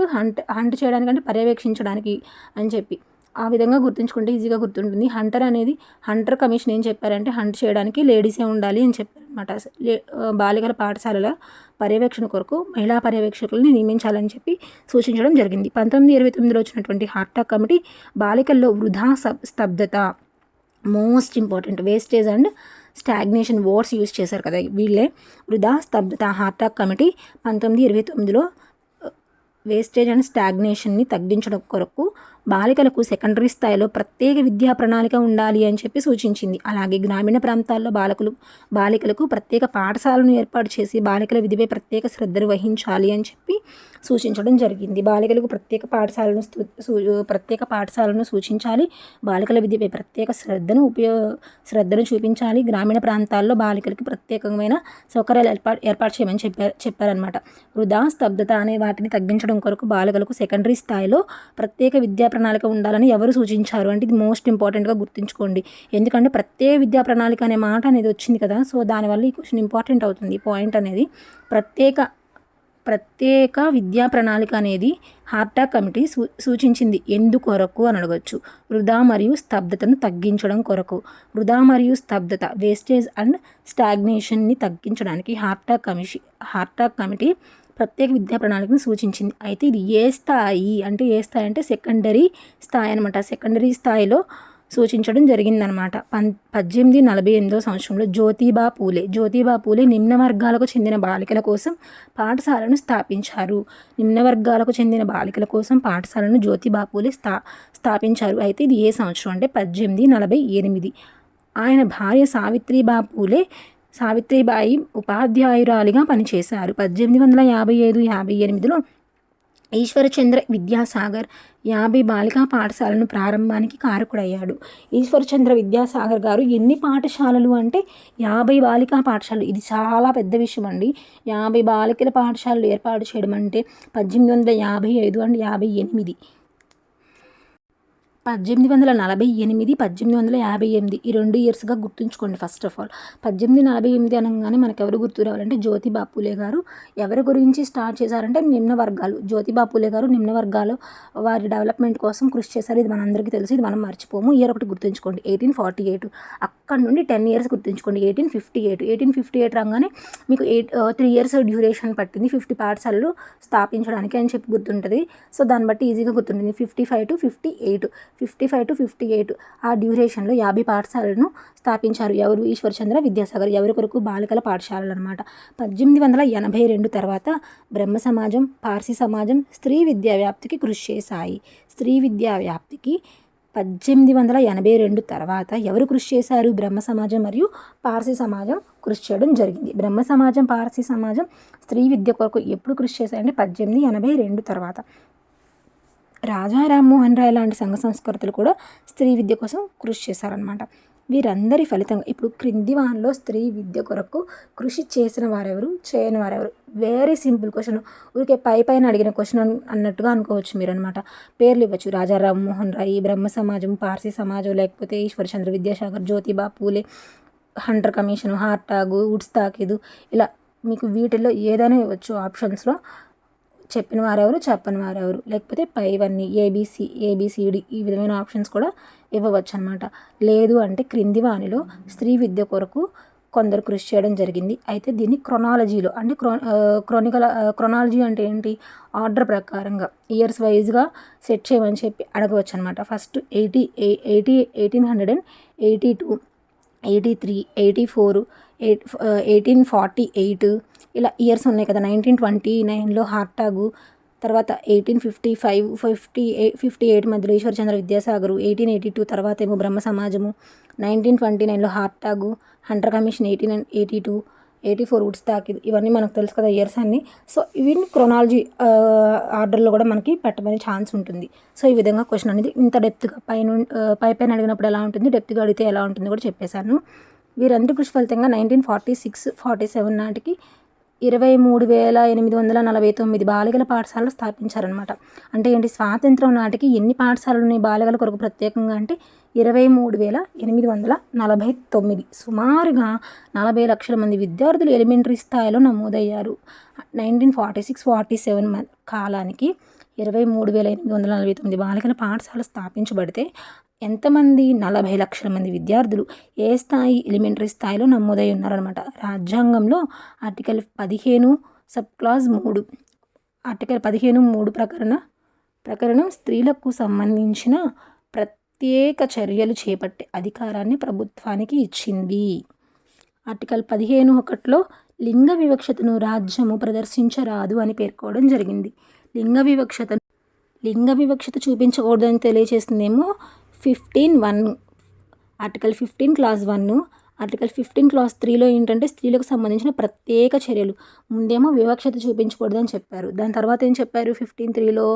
చేయడానికి అంటే పర్యవేక్షించడానికి అని చెప్పి ఆ విధంగా గుర్తుంచుకుంటే ఈజీగా గుర్తుంటుంది. హంటర్ కమిషన్ ఏం చెప్పారంటే హంట్ చేయడానికి లేడీసే ఉండాలి అని చెప్పారనమాట. బాలికల పాఠశాలల పర్యవేక్షణ కొరకు మహిళా పర్యవేక్షకులను నియమించాలని చెప్పి సూచించడం జరిగింది. 1929లో వచ్చినటువంటి హార్టాగ్ కమిటీ బాలికల్లో వృధా స్తబ్దత, most important, wastage and stagnation words use చేశారు కదా వీళ్ళే. వృధా స్తబ్దత హార్టాగ్ కమిటీ 1929లో వేస్టేజ్ అండ్ స్టాగ్నేషన్ని తగ్గించడం కొరకు బాలికలకు సెకండరీ స్థాయిలో ప్రత్యేక విద్యా ప్రణాళిక ఉండాలి అని చెప్పి సూచించింది. అలాగే గ్రామీణ ప్రాంతాల్లో బాలికలకు ప్రత్యేక పాఠశాలను ఏర్పాటు చేసి బాలికల విధిపై ప్రత్యేక శ్రద్ధను వహించాలి అని చెప్పి సూచించడం జరిగింది. బాలికలకు ప్రత్యేక పాఠశాలను సూచించాలి. బాలికల విధిపై ప్రత్యేక శ్రద్ధను చూపించాలి. గ్రామీణ ప్రాంతాల్లో బాలికలకు ప్రత్యేకమైన సౌకర్యాలు ఏర్పాటు చేయమని చెప్పారనమాట. వృధా స్తబ్దత అనే వాటిని తగ్గించడం కొరకు బాలికలకు సెకండరీ స్థాయిలో ప్రత్యేక విద్యా ప్రణాళిక ఉండాలని ఎవరు సూచించారు అంటే ఇది మోస్ట్ ఇంపార్టెంట్గా గుర్తుంచుకోండి. ఎందుకంటే ప్రత్యేక విద్యా ప్రణాళిక అనే మాట అనేది వచ్చింది కదా, సో దానివల్ల ఈ క్వశ్చన్ ఇంపార్టెంట్ అవుతుంది. పాయింట్ అనేది ప్రత్యేక విద్యా ప్రణాళిక అనేది హార్టాగ్ కమిటీ సూచించింది ఎందుకొరకు అని అడగచ్చు. వృధా మరియు స్తబ్దతను తగ్గించడం కొరకు. వృధా మరియు స్తబ్దత, వేస్టేజ్ అండ్ స్టాగ్నేషన్ని తగ్గించడానికి హార్టాగ్ కమిటీ ప్రత్యేక విద్యా ప్రణాళికను సూచించింది. అయితే ఇది ఏ స్థాయి అంటే సెకండరీ స్థాయి అనమాట. సెకండరీ స్థాయిలో సూచించడం జరిగిందనమాట. 1848వ సంవత్సరంలో జ్యోతిబా పూలే నిమ్న వర్గాలకు చెందిన బాలికల కోసం పాఠశాలను స్థాపించారు. నిమ్న వర్గాలకు చెందిన బాలికల కోసం పాఠశాలను జ్యోతిబా పూలే స్థాపించారు. అయితే ఇది ఏ సంవత్సరం అంటే 1848. ఆయన భార్య సావిత్రిబాయి ఉపాధ్యాయురాలిగా పనిచేశారు. 1855-58లో ఈశ్వరచంద్ర విద్యాసాగర్ 50 బాలికా పాఠశాలను ప్రారంభానికి కారకుడయ్యాడు. ఈశ్వరచంద్ర విద్యాసాగర్ గారు ఎన్ని పాఠశాలలు అంటే 50 బాలికా పాఠశాలలు. ఇది చాలా పెద్ద విషయం అండి. 50 బాలికల పాఠశాలలు ఏర్పాటు చేయడం అంటే 1855 అండ్ 58, 1848, 1858 ఈ 2 ఇయర్స్గా గుర్తుంచుకోండి. ఫస్ట్ ఆఫ్ ఆల్ 1848 అనగానే మనకు ఎవరు గుర్తు రావాలంటే జ్యోతిబా పూలే గారు. ఎవరి గురించి స్టార్ట్ చేశారంటే నిమ్న వర్గాలు. జ్యోతిబా పూలే గారు నిమ్న వర్గాలు వారి డెవలప్మెంట్ కోసం కృషి చేశారు. ఇది మనందరికీ తెలుసు, ఇది మనం మర్చిపోము. ఇయర్ ఒకటి గుర్తుంచుకోండి 1848. అక్కడ నుండి 10 ఇయర్స్ గుర్తుంచుకోండి. 1858 రాగానే మీకు 3 ఇయర్స్ డ్యూరేషన్ పట్టింది 50 పాఠశాలలు స్థాపించడానికి అని చెప్పి గుర్తుంటుంది. సో దాన్ని బట్టి ఈజీగా గుర్తుంటుంది. 55 to 58 ఆ డ్యూరేషన్లో 50 పాఠశాలను స్థాపించారు. ఎవరు? ఈశ్వరచంద్ర విద్యాసాగర్. ఎవరి కొరకు? బాలికల పాఠశాలలు అనమాట. 1882 తర్వాత బ్రహ్మ సమాజం, పార్సీ సమాజం స్త్రీ విద్యా వ్యాప్తికి కృషి చేశాయి. స్త్రీ విద్యా వ్యాప్తికి 1882 తర్వాత ఎవరు కృషి చేశారు? బ్రహ్మ సమాజం మరియు పార్సీ సమాజం కృషి చేయడం జరిగింది. బ్రహ్మ సమాజం, పార్సీ సమాజం స్త్రీ విద్య కొరకు ఎప్పుడు కృషి చేశారంటే 1882 తర్వాత. రాజా రామ్మోహన్ రాయ్ లాంటి సంఘ సంస్కృతులు కూడా స్త్రీ విద్య కోసం కృషి చేశారనమాట. వీరందరి ఫలితంగా ఇప్పుడు క్రింది వానిలో స్త్రీ విద్య కొరకు కృషి చేసిన వారెవరు, చేయని వారెవరు? Very simple question. ఊరికే పైన అడిగిన క్వశ్చన్ అన్నట్టుగా అనుకోవచ్చు మీరు అనమాట. పేర్లు ఇవ్వచ్చు. రాజా రామ్మోహన్ రాయ్, బ్రహ్మ సమాజం, పార్సీ సమాజం, లేకపోతే Ishwar Chandra Vidyasagar, Jyotiba Phule, Hunter commission, Hartog, Woods తాకీదు, ఇలా మీకు వీటిల్లో ఏదైనా ఇవ్వచ్చు. ఆప్షన్స్లో చెప్పిన వారెవరు, చెప్పని వారెవరు, లేకపోతే పైవన్నీ ఏబిసిడి ఈ విధమైన ఆప్షన్స్ కూడా ఇవ్వవచ్చు అనమాట. లేదు అంటే క్రింది వానిలో స్త్రీ విద్య కొరకు కొందరు కృషి చేయడం జరిగింది. అయితే దీన్ని క్రొనాలజీలో అంటే క్రొనాలజీ అంటే ఏంటి? ఆర్డర్ ప్రకారంగా ఇయర్స్ వైజ్గా సెట్ చేయమని చెప్పి అడగవచ్చు అనమాట. ఫస్ట్ 1882 83, 84, 1848 ఇలా ఇయర్స్ ఉన్నాయి కదా. 1929లో హార్టాగు, తర్వాత 1855, 58 మధ్యలో ఈశ్వర్చంద్ర విద్యాసాగరు, 1882 తర్వాత ఏమో బ్రహ్మ సమాజము, 1929లో హార్టాగు, హంటర్ కమిషన్ 1882, 84 వుడ్స్టాక్. ఇవన్నీ మనకు తెలుసు కదా ఇయర్స్ అన్ని. సో ఇవి క్రొనాలజీ ఆర్డర్లో కూడా మనకి పెట్టమనే ఛాన్స్ ఉంటుంది. సో ఈ విధంగా క్వశ్చన్ అనేది ఇంత డెప్త్గా పైన అడిగినప్పుడు ఎలా ఉంటుంది, డెప్త్గా అడిగితే ఎలా ఉంటుంది కూడా చెప్పేశాను. వీరందరి కృషి ఫలితంగా 1946, 47 నాటికి 23,849 బాలికల పాఠశాలలు స్థాపించారనమాట. అంటే ఏంటి, స్వాతంత్రం నాటికి ఎన్ని పాఠశాలలు ఉన్నాయి బాలికల కొరకు ప్రత్యేకంగా అంటే 23,849. సుమారుగా 40 లక్షల మంది విద్యార్థులు ఎలిమెంటరీ స్థాయిలో నమోదయ్యారు. 1946-47 కాలానికి 23,849 బాలికల పాఠశాల స్థాపించబడితే ఎంతమంది, 40 లక్షల మంది విద్యార్థులు ఏ స్థాయి, ఎలిమెంటరీ స్థాయిలో నమోదై ఉన్నారనమాట. రాజ్యాంగంలో ఆర్టికల్ 15 సబ్ క్లాజ్ 3, ఆర్టికల్ 15(3) ప్రకరణం స్త్రీలకు సంబంధించిన ప్రత్యేక చర్యలు చేపట్టే అధికారాన్ని ప్రభుత్వానికి ఇచ్చింది. ఆర్టికల్ 15(1)లో లింగ వివక్షతను రాజ్యము ప్రదర్శించరాదు అని పేర్కోవడం జరిగింది. లింగ వివక్షత చూపించకూడదని తెలియజేస్తుందేమో 15(1), ఆర్టికల్ 15 క్లాజ్ 1. ఆర్టికల్ 15 క్లాజ్ 3లో ఏంటంటే స్త్రీలకు సంబంధించిన ప్రత్యేక చర్యలు. ముందేమో వివక్షత చూపించకూడదని చెప్పారు, దాని తర్వాత ఏం చెప్పారు 15(3)లో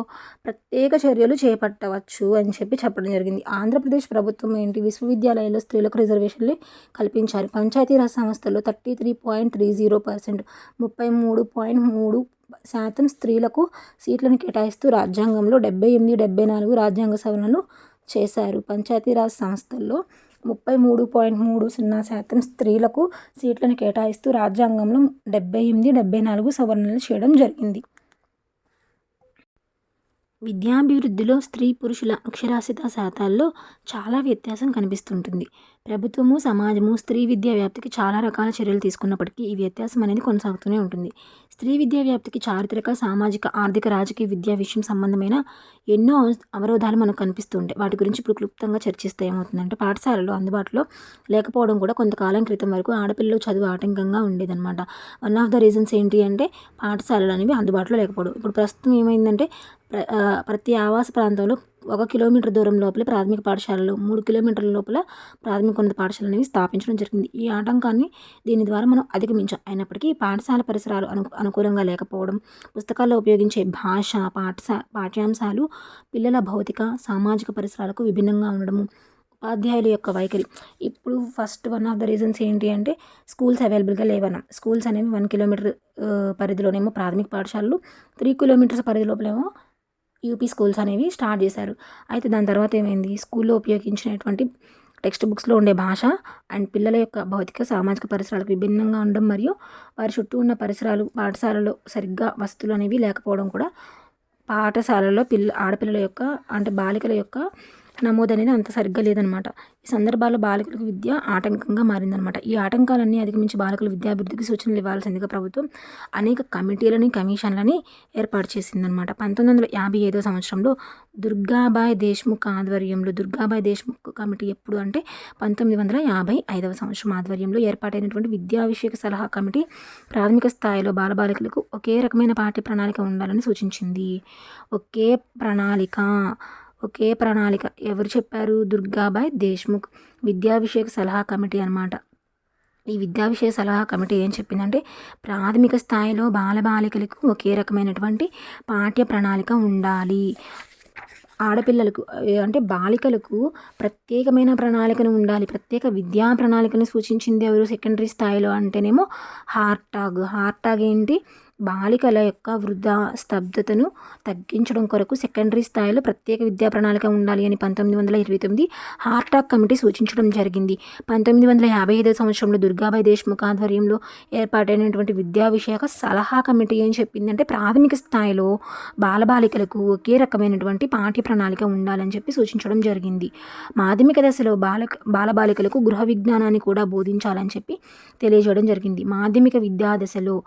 ప్రత్యేక చర్యలు చేపట్టవచ్చు అని చెప్పడం జరిగింది. ఆంధ్రప్రదేశ్ ప్రభుత్వం ఏంటి, విశ్వవిద్యాలయాల్లో స్త్రీలకు రిజర్వేషన్లు కల్పించారు. పంచాయతీరాజ్ సంస్థల్లో 33.30%, 33.3% స్త్రీలకు సీట్లను కేటాయిస్తూ రాజ్యాంగంలో 78, 74 రాజ్యాంగ సవరణలు చేశారు. పంచాయతీరాజ్ సంస్థల్లో 33.30% స్త్రీలకు సీట్లను కేటాయిస్తూ రాజ్యాంగంలో 78, 74 సవరణలు చేయడం జరిగింది. విద్యాభివృద్ధిలో స్త్రీ పురుషుల అక్షరాస్యత శాతాల్లో చాలా వ్యత్యాసం కనిపిస్తుంటుంది. ప్రభుత్వము, సమాజము స్త్రీ విద్యా వ్యాప్తికి చాలా రకాల చర్యలు తీసుకున్నప్పటికీ ఈ వ్యత్యాసం అనేది కొనసాగుతూనే ఉంటుంది. స్త్రీ విద్యా వ్యాప్తికి చారిత్రక, సామాజిక, ఆర్థిక, రాజకీయ, విద్యా విషయం సంబంధమైన ఎన్నో అవరోధాలు మనకు కనిపిస్తుంటాయి. వాటి గురించి ఇప్పుడు క్లుప్తంగా చర్చిస్తే ఏమవుతుందంటే, పాఠశాలలో అందుబాటులో లేకపోవడం కూడా కొంతకాలం క్రితం వరకు ఆడపిల్లలు చదువు ఆటంకంగా ఉండేదన్నమాట. వన్ ఆఫ్ ద రీజన్స్ ఏంటి అంటే పాఠశాలలు అనేవి అందుబాటులో లేకపోవడం. ఇప్పుడు ప్రస్తుతం ఏమైందంటే ప్రతి ఆవాస ప్రాంతంలో 1 కిలోమీటర్ దూరం లోపలే ప్రాథమిక పాఠశాలలు, 3 కిలోమీటర్ల లోపల ప్రాథమికోన్నత పాఠశాలలు అనేవి స్థాపించడం జరిగింది. ఈ ఆటంకాన్ని దీని ద్వారా మనం అధిగమించాం. అయినప్పటికీ పాఠశాల పరిసరాలు అనుకూలంగా లేకపోవడం, పుస్తకాల్లో ఉపయోగించే భాష, పాఠ్యాంశాలు పిల్లల భౌతిక, సామాజిక పరిసరాలకు విభిన్నంగా ఉండడము, ఉపాధ్యాయుల యొక్క వైఖరి. ఇప్పుడు వన్ ఆఫ్ ద రీజన్స్ ఏంటి అంటే స్కూల్స్ అవైలబుల్గా లేవన్నాం. స్కూల్స్ అనేవి 1 కిలోమీటర్ పరిధిలోనేమో ప్రాథమిక పాఠశాలలు, 3 కిలోమీటర్స్ పరిధి లోపలేమో యూపీ స్కూల్స్ అనేవి స్టార్ట్ చేశారు. అయితే దాని తర్వాత ఏమైంది, స్కూల్లో ఉపయోగించినటువంటి టెక్స్ట్ బుక్స్లో ఉండే భాష అండ్ పిల్లల యొక్క భౌతిక, సామాజిక పరిసరాలకు విభిన్నంగా ఉండడం మరియు వారి చుట్టూ ఉన్న పరిసరాలు, పాఠశాలలో సరిగ్గా వసతులు అనేవి లేకపోవడం కూడా పాఠశాలలో ఆడపిల్లల యొక్క అంటే బాలికల యొక్క నమోదు అనేది అంత సరిగ్గా లేదనమాట. ఈ సందర్భాల్లో బాలికలకు విద్య ఆటంకంగా మారిందనమాట. ఈ ఆటంకాలన్నీ అధిగమించి బాలికల విద్యాభివృద్ధికి సూచనలు ఇవ్వాల్సిందిగా ప్రభుత్వం అనేక కమిటీలని, కమిషన్లని ఏర్పాటు చేసిందనమాట. 1955 సంవత్సరంలో దుర్గాబాయ్ దేశ్ముఖ్ ఆధ్వర్యంలో, దుర్గాబాయ్ దేశ్ముఖ్ కమిటీ ఎప్పుడు అంటే 1955 సంవత్సరం ఆధ్వర్యంలో ఏర్పాటైనటువంటి విద్యా విషయక సలహా కమిటీ ప్రాథమిక స్థాయిలో బాలబాలికలకు ఒకే రకమైన పాఠ్య ప్రణాళిక ఉండాలని సూచించింది. ఒకే ప్రణాళిక ఎవరు చెప్పారు, దుర్గాబాయ్ దేశ్ముఖ్ విద్యా విషయక సలహా కమిటీ అనమాట. ఈ విద్యా విషయ సలహా కమిటీ ఏం చెప్పిందంటే ప్రాథమిక స్థాయిలో బాలబాలికలకు ఒకే రకమైనటువంటి పాఠ్య ప్రణాళిక ఉండాలి. ఆడపిల్లలకు అంటే బాలికలకు ప్రత్యేకమైన ప్రణాళికను ఉండాలి. ప్రత్యేక విద్యా ప్రణాళికను సూచించింది ఎవరు సెకండరీ స్థాయిలో అంటేనేమో హార్టాగ్ ఏంటి, బాలికల యొక్క వృద్ధా స్తబ్దతను తగ్గించడం కొరకు సెకండరీ స్థాయిలో ప్రత్యేక విద్యా ప్రణాళిక ఉండాలి అని 1929 హార్టాగ్ కమిటీ సూచించడం జరిగింది. 1955 సంవత్సరంలో దుర్గాబాయ్ దేశ్ముఖ్ ఆధ్వర్యంలో ఏర్పాటైనటువంటి విద్యా విషయక సలహా కమిటీ ఏం చెప్పిందంటే ప్రాథమిక స్థాయిలో బాలబాలికలకు ఒకే రకమైనటువంటి పాఠ్య ప్రణాళిక ఉండాలని చెప్పి సూచించడం జరిగింది. మాధ్యమిక దశలో బాలబాలికలకు గృహ విజ్ఞానాన్ని కూడా బోధించాలని చెప్పి తెలియజేయడం జరిగింది. మాధ్యమిక విద్యా దశలో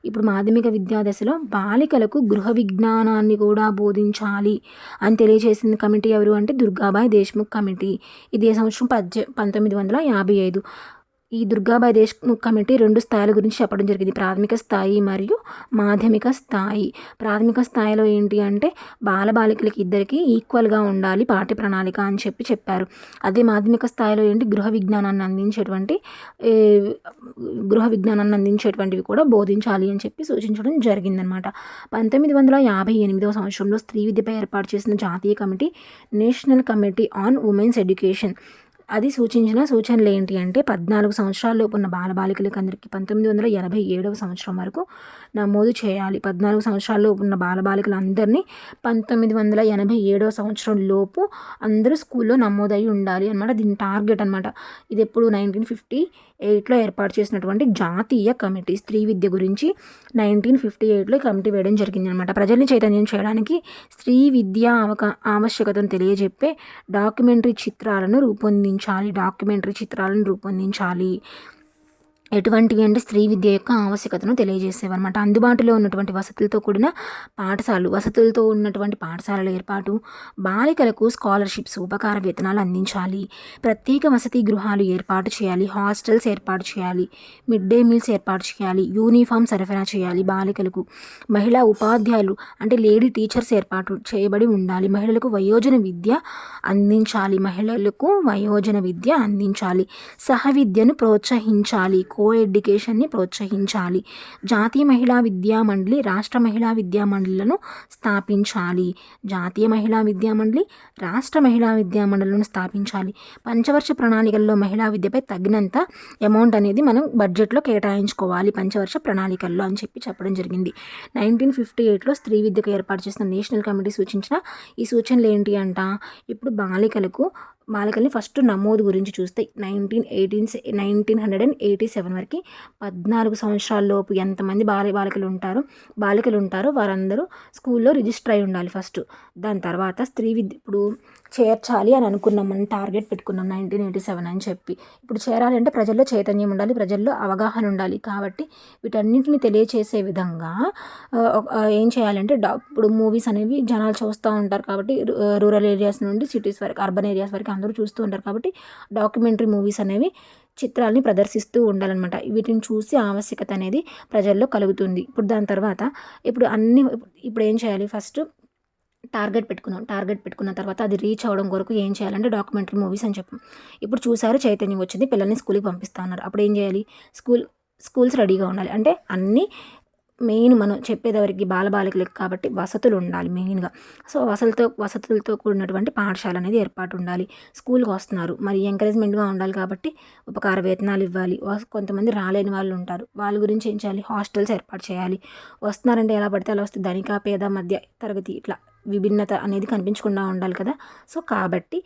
ఇప్పుడు మాధ్యమిక ప్రాథమిక విద్యా దశలో బాలికలకు గృహ విజ్ఞానాన్ని కూడా బోధించాలి అని తెలియజేసిన కమిటీ ఎవరు అంటే దుర్గాబాయ్ దేశ్ముఖ్ కమిటీ. ఇది ఏ సంవత్సరం 1955. ఈ దుర్గాబాయ్ దేశ్ముఖ్ కమిటీ 2 స్థాయిల గురించి చెప్పడం జరిగింది, ప్రాథమిక స్థాయి మరియు మాధ్యమిక స్థాయి. ప్రాథమిక స్థాయిలో ఏంటి అంటే బాలబాలికలకి ఇద్దరికి ఈక్వల్గా ఉండాలి పాఠ్య ప్రణాళిక అని చెప్పారు. అదే మాధ్యమిక స్థాయిలో ఏంటి గృహ విజ్ఞానాన్ని అందించేటువంటివి కూడా బోధించాలి అని చెప్పి సూచించడం జరిగిందనమాట. 1958వ సంవత్సరంలో స్త్రీ విద్యపై ఏర్పాటు చేసిన జాతీయ committee national committee on women's education. అది సూచించిన సూచనలు ఏంటి అంటే 14 సంవత్సరాలలోపు ఉన్న బాలబాలికలకు అందరికీ 1987వ సంవత్సరం వరకు నమోదు చేయాలి. 14 సంవత్సరాలలోపు ఉన్న బాలబాలికలందరినీ 1987వ సంవత్సరం లోపు అందరూ స్కూల్లో నమోదై ఉండాలి అనమాట. దీని టార్గెట్ అనమాట. ఇది ఎప్పుడు 1958లో ఏర్పాటు చేసినటువంటి జాతీయ కమిటీ స్త్రీ విద్య గురించి 1958లో కమిటీ వేయడం జరిగింది అనమాట. ప్రజల్ని చైతన్యం చేయడానికి స్త్రీ విద్య ఆవశ్యకతను తెలియజెప్పే డాక్యుమెంటరీ చిత్రాలను రూపొందించాలి. ఎటువంటివి అంటే స్త్రీ విద్య యొక్క ఆవశ్యకతను తెలియజేసేవన్నమాట. అందుబాటులో ఉన్నటువంటి వసతులతో ఉన్నటువంటి పాఠశాలల ఏర్పాటు, బాలికలకు స్కాలర్షిప్స్ ఉపకార వేతనాలు అందించాలి, ప్రత్యేక వసతి గృహాలు ఏర్పాటు చేయాలి, హాస్టల్స్ ఏర్పాటు చేయాలి, మిడ్ డే మీల్స్ ఏర్పాటు చేయాలి, యూనిఫామ్ సరఫరా చేయాలి బాలికలకు, మహిళా ఉపాధ్యాయులు అంటే లేడీ టీచర్స్ ఏర్పాటు చేయబడి ఉండాలి, మహిళలకు వయోజన విద్య అందించాలి, సహ విద్యను ప్రోత్సహించాలి, ఎడ్యుకేషన్ని ప్రోత్సహించాలి, జాతీయ మహిళా విద్యా మండలి, రాష్ట్ర మహిళా విద్యా మండలిలను స్థాపించాలి, పంచవర్ష ప్రణాళికల్లో మహిళా విద్యపై తగినంత అమౌంట్ అనేది మనం బడ్జెట్లో కేటాయించుకోవాలి పంచవర్ష ప్రణాళికల్లో అని చెప్పడం జరిగింది. 1958లో స్త్రీ విద్యకు ఏర్పాటు చేసిన నేషనల్ కమిటీ సూచించిన ఈ సూచనలు ఏంటి అంట. ఇప్పుడు బాలికల్ని ఫస్ట్ నమోదు గురించి చూస్తే 1987 వరకు 14 సంవత్సరాలలోపు ఎంతమంది బాలికలు ఉంటారో వారందరూ స్కూల్లో రిజిస్టర్ అయి ఉండాలి ఫస్ట్. దాని తర్వాత స్త్రీ విద్య ఇప్పుడు చేర్చాలి అని అనుకున్నాం, మనం టార్గెట్ పెట్టుకున్నాం 1987 అని చెప్పి. ఇప్పుడు చేరాలి అంటే ప్రజల్లో చైతన్యం ఉండాలి, ప్రజల్లో అవగాహన ఉండాలి. కాబట్టి వీటన్నింటిని తెలియచేసే విధంగా ఏం చేయాలంటే ఇప్పుడు మూవీస్ అనేవి జనాలు చూస్తూ ఉంటారు కాబట్టి రూరల్ ఏరియాస్ నుండి సిటీస్ వరకు, అర్బన్ ఏరియాస్ వరకు అందరూ చూస్తూ ఉంటారు కాబట్టి డాక్యుమెంటరీ మూవీస్ అనేవి చిత్రాలని ప్రదర్శిస్తూ ఉండాలన్నమాట. వీటిని చూసి ఆవశ్యకత అనేది ప్రజల్లో కలుగుతుంది. ఇప్పుడు దాని తర్వాత ఇప్పుడు ఏం చేయాలి, ఫస్ట్ టార్గెట్ పెట్టుకున్న తర్వాత అది రీచ్ అవ్వడం కొరకు ఏం చేయాలంటే డాక్యుమెంటరీ మూవీస్ అని చెప్పాం. ఇప్పుడు చూసారు, చైతన్యం వచ్చింది, పిల్లల్ని స్కూల్కి పంపిస్తా ఉన్నారు. అప్పుడు ఏం చేయాలి, స్కూల్స్ రెడీగా ఉండాలి. అంటే అన్నీ మెయిన్ మనం చెప్పేదవరికి బాలబాలికలకు కాబట్టి వసతులు ఉండాలి మెయిన్గా. సో వసతులతో కూడినటువంటి పాఠశాల అనేది ఏర్పాటు ఉండాలి. స్కూల్కి వస్తున్నారు, మరి ఎంకరేజ్మెంట్గా ఉండాలి కాబట్టి ఉపకార వేతనాలు ఇవ్వాలి. కొంతమంది రాలేని వాళ్ళు ఉంటారు, వాళ్ళ గురించి ఏం చేయాలి, హాస్టల్స్ ఏర్పాటు చేయాలి. వస్తున్నారంటే ఎలా పడితే అలా వస్తుంది, ధనిక పేద మధ్య తరగతి ఇట్లా విభిన్నత అనేది కనిపించకుండా ఉండాలి కదా. సో కాబట్టి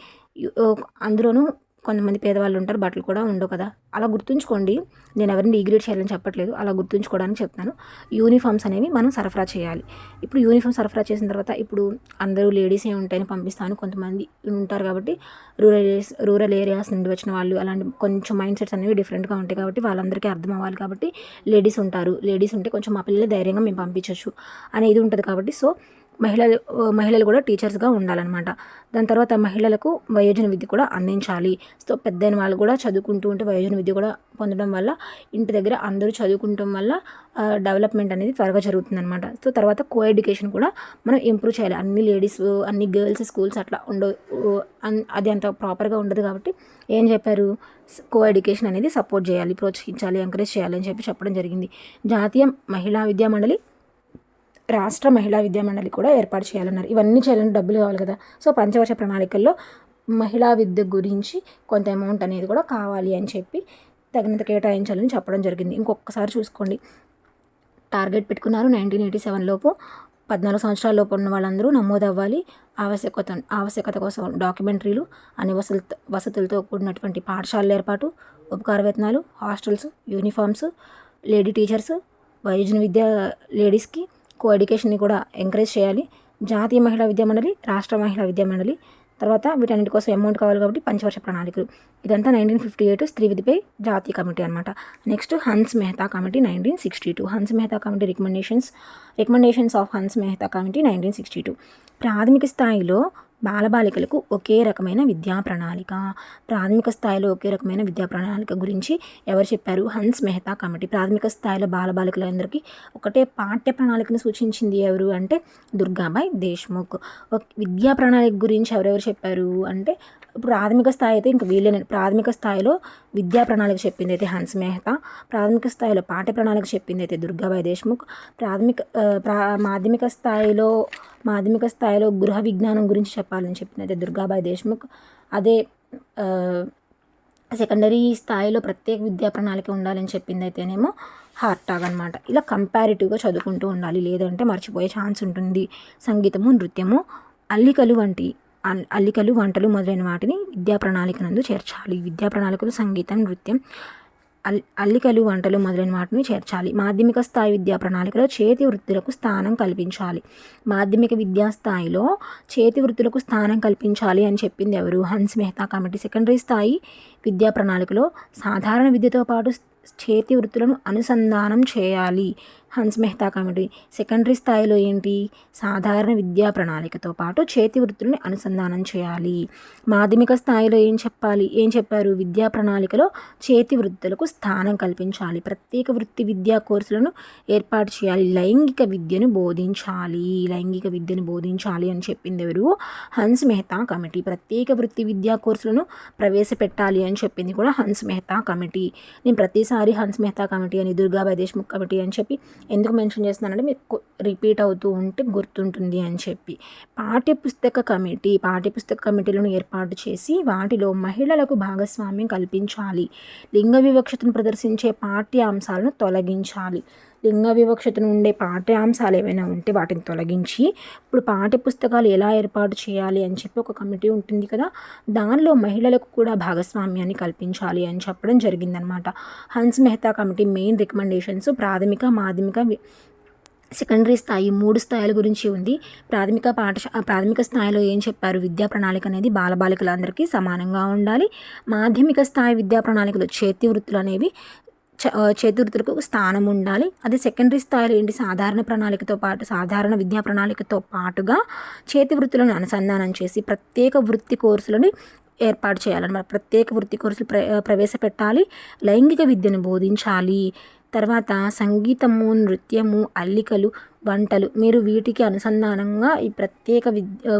అందులోనూ కొంతమంది పేదవాళ్ళు ఉంటారు, బట్టలు కూడా ఉండవు కదా. అలా గుర్తుంచుకోండి, నేను ఎవరిని డిగ్రేడ్ చేయాలని చెప్పట్లేదు, అలా గుర్తుంచుకోవడానికి చెప్తాను. యూనిఫామ్స్ అనేవి మనం సరఫరా చేయాలి. ఇప్పుడు యూనిఫామ్ సరఫరా చేసిన తర్వాత ఇప్పుడు అందరూ లేడీసే ఉంటాయని పంపిస్తాను, కొంతమంది ఉంటారు కాబట్టి రూరల్ ఏరియాస్ నుండి వచ్చిన వాళ్ళు, అలాంటి కొంచెం మైండ్ సెట్స్ అనేవి డిఫరెంట్గా ఉంటాయి కాబట్టి వాళ్ళందరికీ అర్థం అవ్వాలి కాబట్టి లేడీస్ ఉంటే కొంచెం మా పిల్లలు ధైర్యంగా మేము పంపించవచ్చు అనేది ఉంటుంది కాబట్టి సో మహిళలు కూడా టీచర్స్గా ఉండాలన్నమాట. దాని తర్వాత మహిళలకు వయోజన విద్య కూడా అందించాలి. సో పెద్దయిన వాళ్ళు కూడా చదువుకుంటూ ఉంటే వయోజన విద్య కూడా పొందడం వల్ల ఇంటి దగ్గర అందరూ చదువుకుంటాం వల్ల డెవలప్మెంట్ అనేది త్వరగా జరుగుతుంది అనమాట. సో తర్వాత ఎడ్యుకేషన్ కూడా మనం ఇంప్రూవ్ చేయాలి. అన్ని లేడీస్ అన్ని గర్ల్స్ స్కూల్స్ అట్లా అది అంత ప్రాపర్గా ఉండదు కాబట్టి ఏం చెప్పారు, ఎడ్యుకేషన్ అనేది సపోర్ట్ చేయాలి, ప్రోత్సహించాలి, ఎంకరేజ్ చేయాలి అని చెప్పడం జరిగింది. జాతీయ మహిళా విద్యా మండలి, రాష్ట్ర మహిళా విద్యా మండలి కూడా ఏర్పాటు చేయాలన్నారు. ఇవన్నీ చేయాలంటే డబ్బులు కావాలి కదా. సో పంచవర్ష ప్రణాళికల్లో మహిళా విద్య గురించి కొంత అమౌంట్ అనేది కూడా కావాలి అని చెప్పి తగినంత కేటాయించాలని చెప్పడం జరిగింది. ఇంకొకసారి చూసుకోండి, టార్గెట్ పెట్టుకున్నారు 1987 లోపు 14 సంవత్సరాల లోపు ఉన్న వాళ్ళందరూ నమోదు అవ్వాలి. ఆవశ్యకత కోసం డాక్యుమెంటరీలు, అన్ని వసతులతో కూడినటువంటి పాఠశాలల ఏర్పాటు, ఉపకార వేతనాలు, హాస్టల్స్, యూనిఫామ్స్, లేడీ టీచర్స్, వయోజన విద్య లేడీస్కి, ఎడ్యుకేషన్ని కూడా ఎంకరేజ్ చేయాలి. జాతీయ మహిళా విద్యా మండలి, రాష్ట్ర మహిళా విద్యా మండలి తర్వాత వీటన్నిటి కోసం అమౌంట్ కావాలి కాబట్టి పంచవర్ష ప్రణాళికలు. ఇదంతా 1958 స్త్రీ విధిపై జాతీయ కమిటీ అనమాట. Next Hansa Mehta committee 1962. Hansa Mehta committee recommendations of Hansa Mehta committee 1962. ప్రాథమిక స్థాయిలో బాలబాలికలకు ఒకే రకమైన విద్యా ప్రణాళిక. ప్రాథమిక స్థాయిలో ఒకే రకమైన విద్యా ప్రణాళిక గురించి ఎవరు చెప్పారు? హన్స్ మెహతా కమిటీ. ప్రాథమిక స్థాయిలో బాలబాలికలందరికీ ఒకటే పాఠ్య ప్రణాళికను సూచించింది ఎవరు అంటే దుర్గాబాయ్ దేశ్ముఖ్. విద్యా ప్రణాళిక గురించి ఎవరెవరు చెప్పారు అంటే ప్రాథమిక స్థాయి అయితే ఇంకా వీళ్ళే. ప్రాథమిక స్థాయిలో విద్యా ప్రణాళిక చెప్పింది అయితే హన్స్ మెహతా. ప్రాథమిక స్థాయిలో పాఠ్య ప్రణాళిక చెప్పింది అయితే దుర్గాబాయ్ దేశ్ముఖ్. మాధ్యమిక స్థాయిలో గృహ విజ్ఞానం గురించి చెప్పాలని చెప్పింది అయితే దుర్గాబాయ్ దేశ్ముఖ్. అదే సెకండరీ స్థాయిలో ప్రత్యేక విద్యా ప్రణాళిక ఉండాలని చెప్పింది అయితేనేమో హార్టాగ్ అనమాట. ఇలా కంపారిటివ్గా చదువుకుంటూ ఉండాలి, లేదంటే మర్చిపోయే ఛాన్స్ ఉంటుంది. సంగీతము, నృత్యము, అల్లికలు, వంటలు మొదలైన వాటిని విద్యా ప్రణాళిక నందు చేర్చాలి. విద్యా ప్రణాళికలు సంగీతం, నృత్యం, అల్లికలు, వంటలు మొదలైన వాటిని చేర్చాలి. మాధ్యమిక స్థాయి విద్యా ప్రణాళికలో చేతి వృత్తులకు స్థానం కల్పించాలి. మాధ్యమిక విద్యా స్థాయిలో చేతి వృత్తులకు స్థానం కల్పించాలి అని చెప్పింది ఎవరు? హన్స్ మెహతా కమిటీ. సెకండరీ స్థాయి విద్యా ప్రణాళికలో సాధారణ విద్యతో పాటు చేతి వృత్తులను అనుసంధానం చేయాలి. Hans Mehta committee. సెకండరీ స్థాయిలో ఏంటి? సాధారణ విద్యా ప్రణాళికతో పాటు చేతి వృత్తులను అనుసంధానం చేయాలి. మాధ్యమిక స్థాయిలో ఏం చెప్పారు? విద్యా ప్రణాళికలో చేతి వృత్తులకు స్థానం కల్పించాలి. ప్రత్యేక వృత్తి విద్యా కోర్సులను ఏర్పాటు చేయాలి. లైంగిక విద్యను బోధించాలి అని చెప్పింది ఎవరు? హన్స్ మెహతా కమిటీ. ప్రత్యేక వృత్తి విద్యా కోర్సులను ప్రవేశపెట్టాలి అని చెప్పింది కూడా హన్స్ మెహతా కమిటీ. నేను ప్రతిసారి హన్స్ మెహతా కమిటీ అని, దుర్గాబాయ్ దేశ్ముఖ్ కమిటీ అని చెప్పి ఎందుకు మెన్షన్ చేస్తున్నానంటే మీకు రిపీట్ అవుతూ ఉంటే గుర్తుంటుంది అని చెప్పి. పాఠ్యపుస్తక కమిటీలను ఏర్పాటు చేసి వాటిలో మహిళలకు భాగస్వామ్యం కల్పించాలి. లింగ వివక్షతను ప్రదర్శించే పాఠ్యాంశాలను తొలగించాలి. లింగ వివక్షతను ఉండే పాఠ్యాంశాలు ఏవైనా ఉంటే వాటిని తొలగించి ఇప్పుడు పాఠ్యపుస్తకాలు ఎలా ఏర్పాటు చేయాలి అని చెప్పి ఒక కమిటీ ఉంటుంది కదా, దానిలో మహిళలకు కూడా భాగస్వామ్యాన్ని కల్పించాలి అని చెప్పడం జరిగిందనమాట. Hansa Mehta committee main recommendations ప్రాథమిక, మాధ్యమిక, సెకండరీ స్థాయి 3 స్థాయిల గురించి ఉంది. ప్రాథమిక స్థాయిలో ఏం చెప్పారు? విద్యా ప్రణాళిక అనేది బాలబాలికలందరికీ సమానంగా ఉండాలి. మాధ్యమిక స్థాయి విద్యా ప్రణాళికలో చేతి వృత్తులకు స్థానం ఉండాలి. అదే సెకండరీ స్థాయిలో ఏంటి? సాధారణ విద్యా ప్రణాళికతో పాటుగా చేతి వృత్తులను అనుసంధానం చేసి ప్రత్యేక వృత్తి కోర్సులను ఏర్పాటు చేయాలన్నమాట. ప్రత్యేక వృత్తి కోర్సులు ప్రవేశపెట్టాలి. లైంగిక విద్యను బోధించాలి. తర్వాత సంగీతము, నృత్యము, అల్లికలు, వంటలు, మీరు వీటికి అనుసంధానంగా ఈ ప్రత్యేక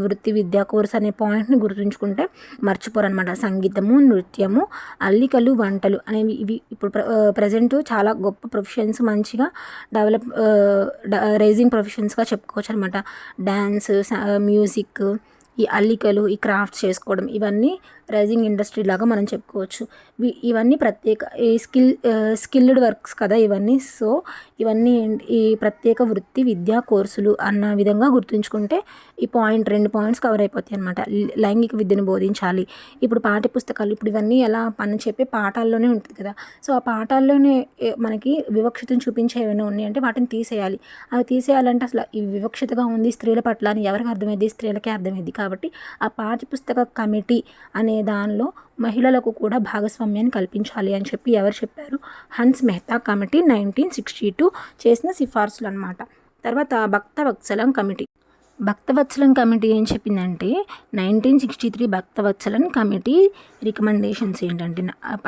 వృత్తి విద్యా కోర్స్ అనే పాయింట్ని గుర్తుంచుకుంటే మర్చిపోరనమాట. సంగీతము, నృత్యము, అల్లికలు, వంటలు అనేవి ఇవి ఇప్పుడు ప్రజెంట్ చాలా గొప్ప ప్రొఫెషన్స్, మంచిగా రైజింగ్ ప్రొఫెషన్స్గా చెప్పుకోవచ్చు అనమాట. డ్యాన్స్, మ్యూజిక్, ఈ అల్లికలు, ఈ క్రాఫ్ట్స్ చేసుకోవడం, ఇవన్నీ రైజింగ్ ఇండస్ట్రీ లాగా మనం చెప్పుకోవచ్చు. ఇవన్నీ ప్రత్యేక స్కిల్డ్ వర్క్స్ కదా ఇవన్నీ. సో ఇవన్నీ ఈ ప్రత్యేక వృత్తి విద్యా కోర్సులు అన్న విధంగా గుర్తుంచుకుంటే ఈ 2 పాయింట్స్ కవర్ అయిపోతాయి అనమాట. లైంగిక విద్యను బోధించాలి. ఇప్పుడు పాఠ్యపుస్తకాలు ఇప్పుడు ఇవన్నీ ఎలా మనం చెప్పే పాఠాల్లోనే ఉంటుంది కదా. సో ఆ పాఠాల్లోనే మనకి వివక్షతను చూపించే ఏమైనా ఉన్నాయి అంటే వాటిని తీసేయాలి. అవి తీసేయాలంటే అసలు ఈ వివక్షతగా ఉంది స్త్రీల పట్ల అని ఎవరికి అర్థమైంది? స్త్రీలకే అర్థమైంది. కాబట్టి ఆ పాఠ్యపుస్తక కమిటీ అనే దానిలో మహిళలకు కూడా భాగస్వామ్యాన్ని కల్పించాలి అని చెప్పి ఎవరు చెప్పారు? హన్స్ మెహతా కమిటీ 1962 చేసిన సిఫార్సులు అనమాట. తర్వాత భక్తవత్సలం కమిటీ ఏం చెప్పిందంటే 1963 భక్తవత్సలం కమిటీ రికమెండేషన్స్ ఏంటంటే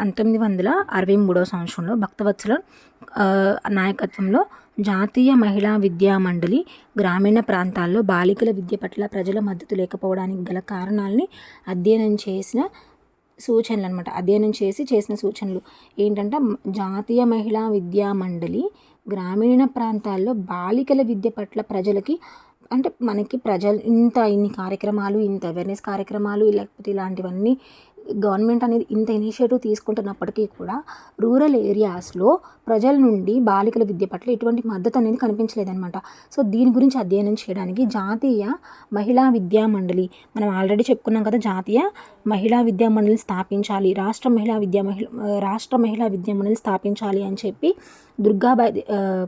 1963 సంవత్సరంలో భక్తవత్సలం నాయకత్వంలో జాతీయ మహిళా విద్యా మండలి గ్రామీణ ప్రాంతాల్లో బాలికల విద్య పట్ల ప్రజల మద్దతు లేకపోవడానికి గల కారణాలని అధ్యయనం చేసిన సూచనలు ఏంటంటే జాతీయ మహిళా విద్యా మండలి గ్రామీణ ప్రాంతాల్లో బాలికల విద్య పట్ల ప్రజలకి అంటే మనకి ఇన్ని కార్యక్రమాలు, ఇంత అవేర్నెస్ కార్యక్రమాలు, లేకపోతే ఇలాంటివన్నీ గవర్నమెంట్ అనేది ఇంత ఇనిషియేటివ్ తీసుకుంటున్నప్పటికీ కూడా రూరల్ ఏరియాస్లో ప్రజల నుండి బాలికల విద్య పట్ల ఎటువంటి మద్దతు అనేది కనిపించలేదన్నమాట. సో దీని గురించి అధ్యయనం చేయడానికి జాతీయ మహిళా విద్యా మండలి, మనం ఆల్రెడీ చెప్పుకున్నాం కదా, జాతీయ మహిళా విద్యా మండలిని స్థాపించాలి, రాష్ట్ర మహిళా విద్యా మండలిని స్థాపించాలి అని చెప్పి దుర్గాబాయ్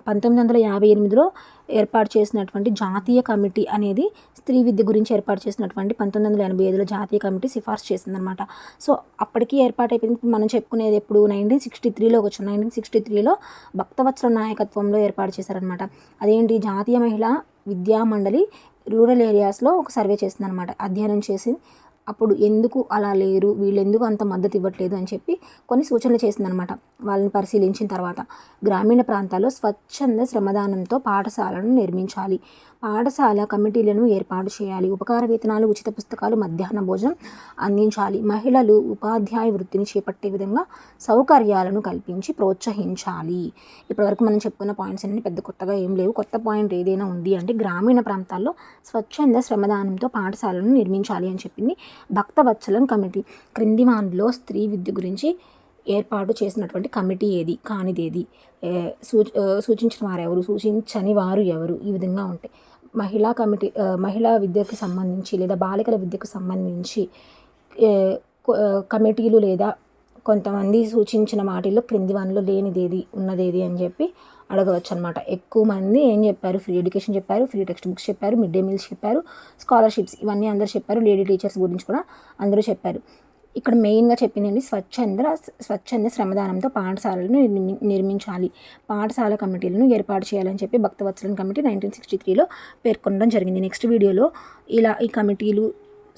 1958లో ఏర్పాటు చేసినటువంటి జాతీయ కమిటీ అనేది స్త్రీ విద్య గురించి ఏర్పాటు చేసినటువంటి 1985లో జాతీయ కమిటీ సిఫార్సు చేసిందనమాట. సో అప్పటికి ఏర్పాటైపోయింది. మనం చెప్పుకునేది ఎప్పుడు 1963లోకి వచ్చాం. 1963లో భక్తవత్సల నాయకత్వంలో ఏర్పాటు చేశారనమాట. అదేంటి, జాతీయ మహిళా విద్యా మండలి రూరల్ ఏరియాస్లో ఒక సర్వే చేసిందనమాట. అధ్యయనం చేసి అప్పుడు ఎందుకు అలా లేరు, వీళ్ళు ఎందుకు అంత మద్దతు ఇవ్వట్లేదు అని చెప్పి కొన్ని సూచనలు చేసిందనమాట. వాళ్ళని పరిశీలించిన తర్వాత గ్రామీణ ప్రాంతాల్లో స్వచ్ఛంద శ్రమదానంతో పాఠశాలను నిర్మించాలి, పాఠశాల కమిటీలను ఏర్పాటు చేయాలి, ఉపకార వేతనాలు, ఉచిత పుస్తకాలు, మధ్యాహ్న భోజనం అందించాలి, మహిళలు ఉపాధ్యాయ వృత్తిని చేపట్టే విధంగా సౌకర్యాలను కల్పించి ప్రోత్సహించాలి. ఇప్పటివరకు మనం చెప్పుకున్న పాయింట్స్ అన్ని పెద్ద కొత్తగా ఏం లేవు. కొత్త పాయింట్ ఏదైనా ఉంది అంటే గ్రామీణ ప్రాంతాల్లో స్వచ్ఛంద శ్రమదానంతో పాఠశాలను నిర్మించాలి అని చెప్పింది భక్తవత్సలం కమిటీ. క్రింది వానిలో స్త్రీ విద్య గురించి ఏర్పాటు చేసినటువంటి కమిటీ ఏది, కానిదేది, సూచించిన వారు ఎవరు, సూచించని వారు ఎవరు, ఈ విధంగా ఉంటాయి. మహిళా కమిటీ మహిళా విద్యకు సంబంధించి లేదా బాలికల విద్యకు సంబంధించి కమిటీలు లేదా కొంతమంది సూచించిన వాటిల్లో క్రింది వానిలో లేనిదేది, ఉన్నదేది అని చెప్పి అడగవచ్చు అనమాట. ఎక్కువ మంది ఏం చెప్పారు, ఫ్రీ ఎడ్యుకేషన్ చెప్పారు, ఫ్రీ టెక్స్ట్ బుక్స్ చెప్పారు, మిడ్ డే మీల్స్ చెప్పారు, స్కాలర్షిప్స్, ఇవన్నీ అందరూ చెప్పారు. లేడీ టీచర్స్ గురించి కూడా అందరూ చెప్పారు. ఇక్కడ మెయిన్గా చెప్పింది స్వచ్ఛంద శ్రమదానంతో పాఠశాలను నిర్మించాలి, పాఠశాల కమిటీలను ఏర్పాటు చేయాలని చెప్పి భక్తవత్సలం కమిటీ 1963లో పేర్కొనడం జరిగింది. నెక్స్ట్ వీడియోలో ఈ కమిటీలు,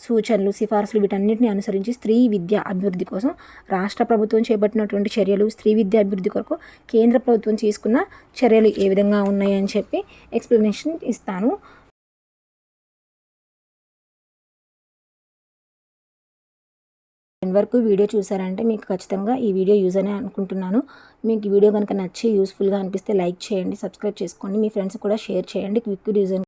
సూచనలు, సిఫార్సులు వీటన్నిటిని అనుసరించి స్త్రీ విద్య అభివృద్ధి కోసం రాష్ట్ర ప్రభుత్వం చేపట్టినటువంటి చర్యలు, స్త్రీ విద్య అభివృద్ధి కొరకు కేంద్ర ప్రభుత్వం తీసుకున్న చర్యలు ఏ విధంగా ఉన్నాయని చెప్పి ఎక్స్ప్లెనేషన్ ఇస్తాను. వరకు వీడియో చూసారంటే మీకు ఖచ్చితంగా ఈ వీడియో యూజ్ అనే అనుకుంటున్నాను. మీకు ఈ వీడియో కనుక నచ్చి యూస్ఫుల్గా అనిపిస్తే లైక్ చేయండి, సబ్స్క్రైబ్ చేసుకోండి, మీ ఫ్రెండ్స్ కూడా షేర్ చేయండి. Quick reason